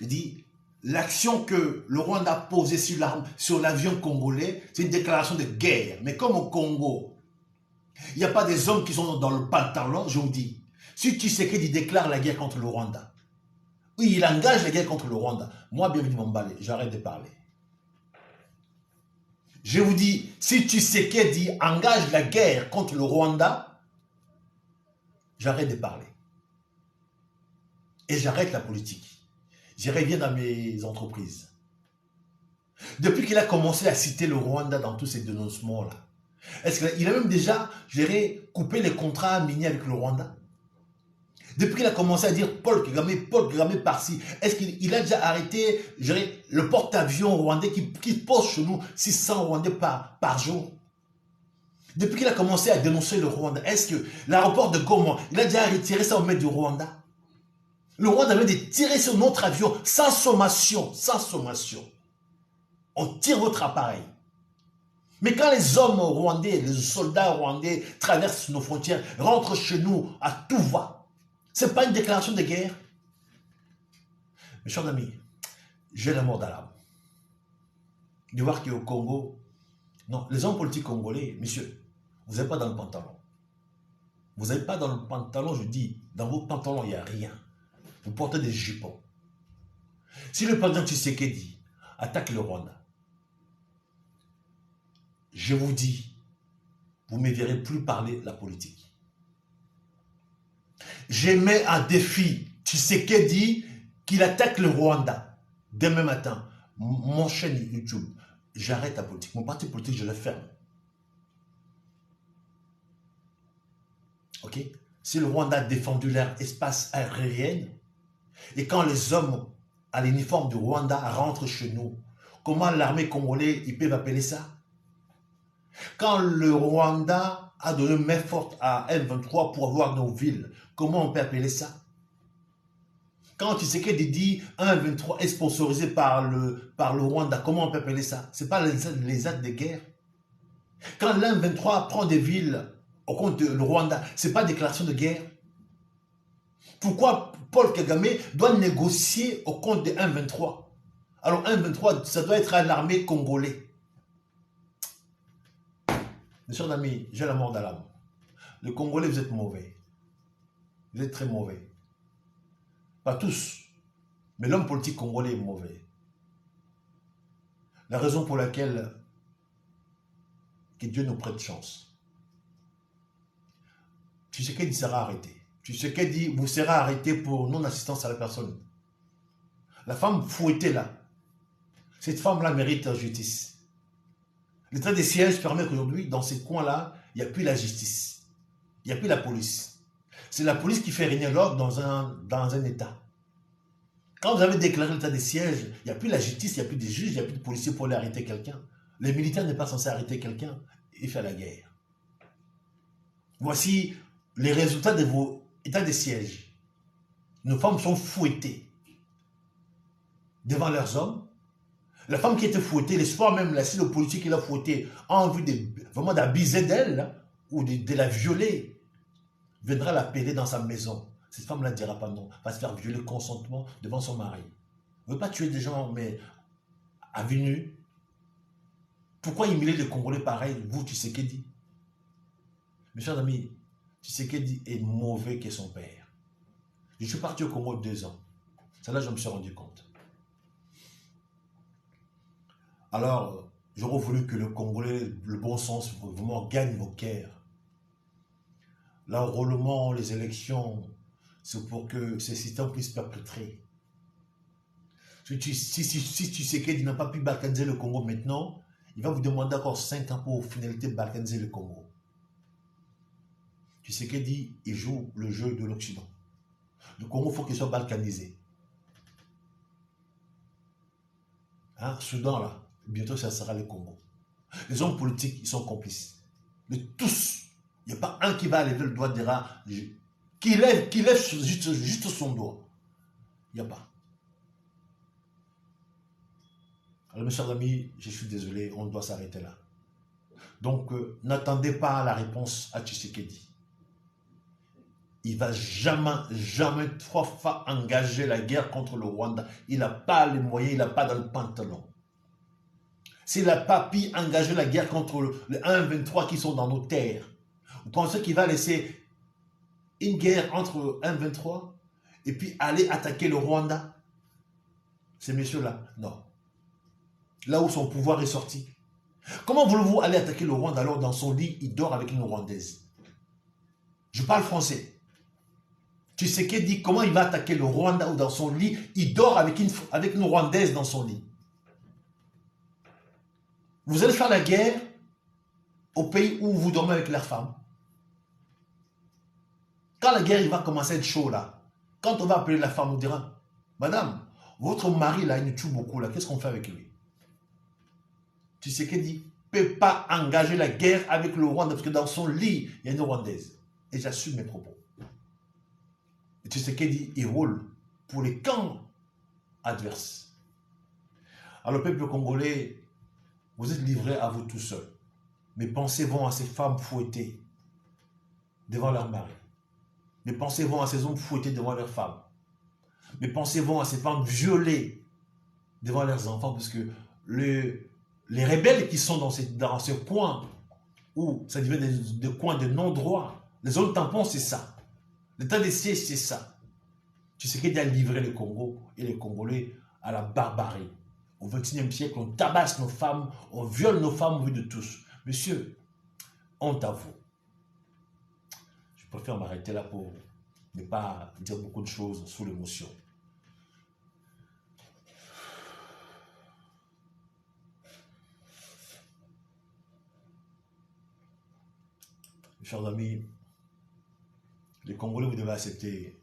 Il dit, l'action que le Rwanda a posée sur l'avion congolais, c'est une déclaration de guerre. Mais comme au Congo, il n'y a pas des hommes qui sont dans le pantalon, je vous dis, si Tshisekedi déclare la guerre contre le Rwanda, oui, il engage la guerre contre le Rwanda, moi, bienvenue m'emballer, j'arrête de parler. Je vous dis, si Tshisekedi engage la guerre contre le Rwanda, j'arrête de parler. Et j'arrête la politique. Je reviens dans mes entreprises. Depuis qu'il a commencé à citer le Rwanda dans tous ces dénoncements-là, est-ce qu'il a même déjà, je dirais, coupé les contrats miniers avec le Rwanda? Depuis qu'il a commencé à dire Paul Kagame par-ci, est-ce qu'il a déjà arrêté, je dirais, le porte-avions rwandais qui pose chez nous 600 Rwandais par jour? Depuis qu'il a commencé à dénoncer le Rwanda, est-ce que l'aéroport de Goma, il a déjà retiré ça au maître du Rwanda? Le Rwanda vient de tirer sur notre avion sans sommation, sans sommation. On tire votre appareil. Mais quand les hommes rwandais, les soldats rwandais traversent nos frontières, rentrent chez nous à tout va, ce n'est pas une déclaration de guerre. Mes chers amis, j'ai la mort dans l'âme. De voir qu'au Congo, non, les hommes politiques congolais, messieurs, vous n'êtes pas dans le pantalon. Vous n'êtes pas dans le pantalon, je dis, dans vos pantalons, il n'y a rien. Vous portez des jupons. Si le président Tshisekedi attaque le Rwanda, je vous dis, vous ne me verrez plus parler la politique. Je mets un défi Tshisekedi qu'il attaque le Rwanda. Demain matin, mon chaîne YouTube, j'arrête la politique. Mon parti politique, je le ferme. Ok? Si le Rwanda a défendu leur espace aérien, et quand les hommes à l'uniforme du Rwanda rentrent chez nous, comment l'armée congolaise, ils peuvent appeler ça? Quand le Rwanda a donné main forte à M23 pour avoir nos villes, comment on peut appeler ça? Quand Tshisekedi dit M23 est sponsorisé par le Rwanda, comment on peut appeler ça? Ce n'est pas les actes de guerre. Quand l'M23 prend des villes au compte du Rwanda, ce n'est pas déclaration de guerre. Pourquoi Paul Kagame doit négocier au compte de 1,23? Alors 1,23, ça doit être à l'armée congolais. Mes chers amis, j'ai la mort dans l'âme. Les Congolais, vous êtes mauvais. Vous êtes très mauvais. Pas tous, mais l'homme politique congolais est mauvais. La raison pour laquelle que Dieu nous prête chance. Tshisekedi sera arrêté. Tshisekedi vous sera arrêté pour non-assistance à la personne. La femme fouettée là, cette femme-là mérite justice. L'état des sièges permet qu'aujourd'hui, dans ces coins-là, il n'y a plus la justice. Il n'y a plus la police. C'est la police qui fait régner l'ordre dans un État. Quand vous avez déclaré l'état des sièges, il n'y a plus la justice, il n'y a plus de juges, il n'y a plus de policiers pour aller arrêter quelqu'un. Les militaires n'est pas censé arrêter quelqu'un et faire la guerre. Voici les résultats de vos états des sièges. Nos femmes sont fouettées devant leurs hommes. La femme qui était fouettée, l'espoir même, là, si le policier qui l'a fouettée a envie vraiment d'abuser d'elle ou de la violer, viendra l'appeler dans sa maison. Cette femme-là ne dira pas non, va se faire violer consentement devant son mari. On ne veut pas tuer des gens, mais à vue nue. Pourquoi humilier les Congolais pareil, vous, Tshisekedi? Mes chers amis, Tshisekedi est mauvais que son père. Je suis parti au Congo 2 ans. C'est là que je me suis rendu compte. Alors, j'aurais voulu que le Congolais, le bon sens, vraiment gagne vos cœurs. L'enrôlement, les élections, c'est pour que ces systèmes puissent perpétrer. Si Tshisekedi n'a pas pu balkaniser le Congo maintenant, il va vous demander encore 5 ans pour finalité balkaniser le Congo. Tshisekedi, il joue le jeu de l'Occident. Le Congo, il faut qu'il soit balkanisé. Hein, Soudan, là, bientôt, ça sera le Congo. Les hommes politiques, ils sont complices. Mais tous, il n'y a pas un qui va lever le doigt, dira, qui lève juste son doigt. Il n'y a pas. Alors, mes chers amis, je suis désolé, on doit s'arrêter là. Donc, n'attendez pas la réponse à Tshisekedi. Il ne va jamais 3 fois engager la guerre contre le Rwanda. Il n'a pas les moyens, il n'a pas dans le pantalon. S'il n'a pas pu engager la guerre contre les 1,23 qui sont dans nos terres, vous pensez qu'il va laisser une guerre entre 1,23 et puis aller attaquer le Rwanda? Ces messieurs-là, non. Là où son pouvoir est sorti. Comment voulez-vous aller attaquer le Rwanda alors dans son lit, il dort avec une Rwandaise? Je parle français. Tshisekedi dit comment il va attaquer le Rwanda ou dans son lit, il dort avec une Rwandaise dans son lit. Vous allez faire la guerre au pays où vous dormez avec leurs femmes. Quand la guerre il va commencer à être chaud là, quand on va appeler la femme, on dira, madame, votre mari là, il nous tue beaucoup là, qu'est-ce qu'on fait avec lui? Tshisekedi ne peut pas engager la guerre avec le Rwanda parce que dans son lit, il y a une Rwandaise. Et j'assume mes propos. Et Tshisekedi, il roule pour les camps adverses. Alors le peuple congolais, vous êtes livrés à vous tout seul. Mes pensées vont à ces femmes fouettées devant leur mari. Mes pensées vont à ces hommes fouettés devant leurs femmes. Mes pensées vont à ces femmes violées devant leurs enfants parce que les rebelles qui sont dans ce coin où ça devient des coins de non-droit, les zones tampons, c'est ça. L'état des sièges, c'est ça. Tu sais qu'il a livré le Congo et les Congolais à la barbarie. Au XXIe siècle, on tabasse nos femmes, on viole nos femmes au vu de tous. Monsieur, honte à vous. Je préfère m'arrêter là pour ne pas dire beaucoup de choses sous l'émotion. Mes chers amis, les Congolais, vous devez accepter.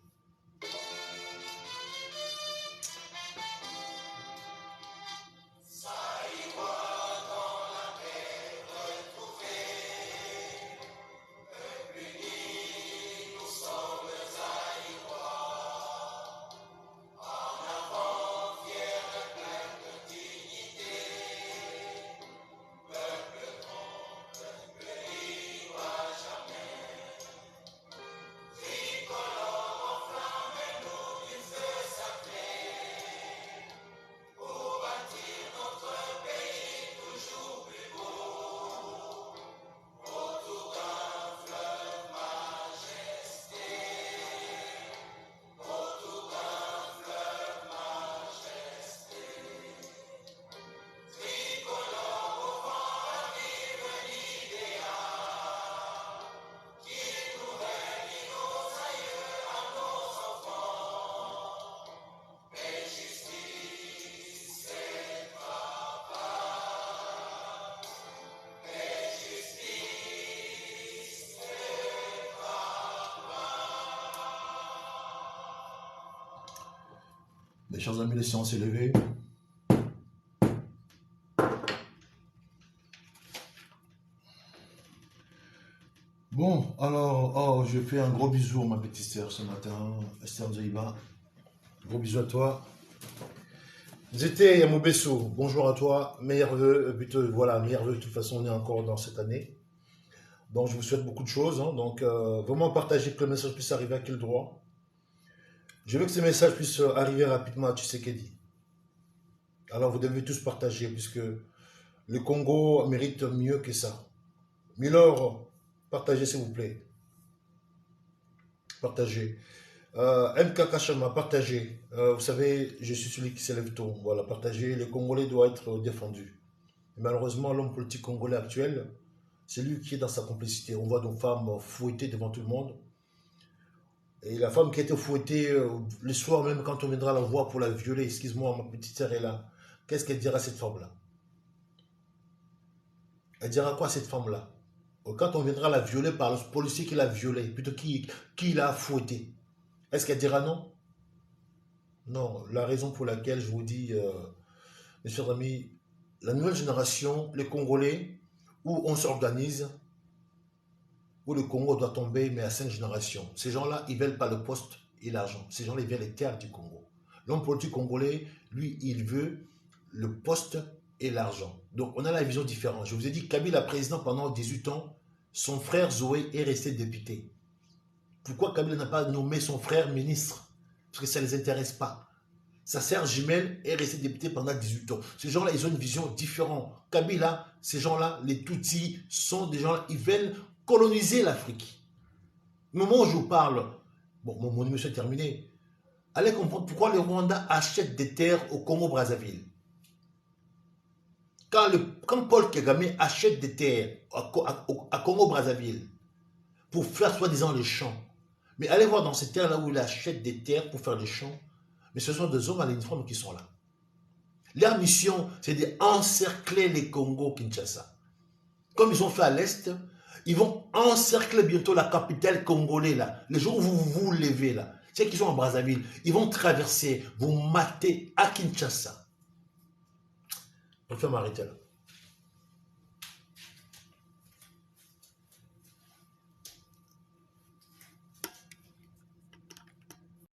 Mes chers amis, les séances élevées. Bon, alors, oh, je fais un gros bisou à ma petite sœur ce matin, Esther Nzoïba. Gros bisou à toi. Zété Yamoubessou, bonjour à toi. Meilleurs vœux, plutôt, voilà, meilleurs vœux. De toute façon, on est encore dans cette année. Donc, je vous souhaite beaucoup de choses. Hein. Donc, vraiment partager que le message puisse arriver à quel droit. Je veux que ces messages puissent arriver rapidement à Tshisekedi. Alors, vous devez tous partager, puisque le Congo mérite mieux que ça. Milord, partagez s'il vous plaît. Partagez. MK Kachama, partagez. Vous savez, je suis celui qui s'élève tôt. Voilà, partagez. Le Congolais doit être défendu. Et malheureusement, l'homme politique congolais actuel, c'est lui qui est dans sa complicité. On voit nos femmes fouettées devant tout le monde. Et la femme qui a été fouettée le soir, même quand on viendra la voir pour la violer, excuse-moi, ma petite sœur est là. Qu'est-ce qu'elle dira à cette femme-là? Elle dira quoi à cette femme-là? Quand on viendra la violer par le policier qui l'a violée, plutôt qui l'a fouettée, est-ce qu'elle dira non? Non, la raison pour laquelle je vous dis, mes chers amis, la nouvelle génération, les Congolais, où on s'organise, où le Congo doit tomber, mais à 5 générations. Ces gens-là, ils ne veulent pas le poste et l'argent. Ces gens-là, ils veulent les terres du Congo. L'homme politique congolais, lui, il veut le poste et l'argent. Donc, on a la vision différente. Je vous ai dit, Kabila, président pendant 18 ans, son frère Zoé est resté député. Pourquoi Kabila n'a pas nommé son frère ministre? Parce que ça ne les intéresse pas. Sa sœur jumelle est restée députée pendant 18 ans. Ces gens-là, ils ont une vision différente. Kabila, ces gens-là, les Tutsis, sont des gens-là, ils veulent coloniser l'Afrique. Au moment où je vous parle, bon, mon émission est terminée, allez comprendre pourquoi le Rwanda achète des terres au Congo-Brazzaville. Quand Paul Kagame achète des terres à Congo-Brazzaville pour faire soi-disant les champs, mais allez voir dans ces terres-là où il achète des terres pour faire les champs, mais ce sont des hommes à l'uniforme qui sont là. Leur mission, c'est d'encercler les Congo-Kinshasa. Comme ils ont fait à l'Est, ils vont encercler bientôt la capitale congolaise, là. Le jour où vous vous levez, là, ceux qui sont en Brazzaville, ils vont traverser, vous mater à Kinshasa. Je vais m'arrêter là.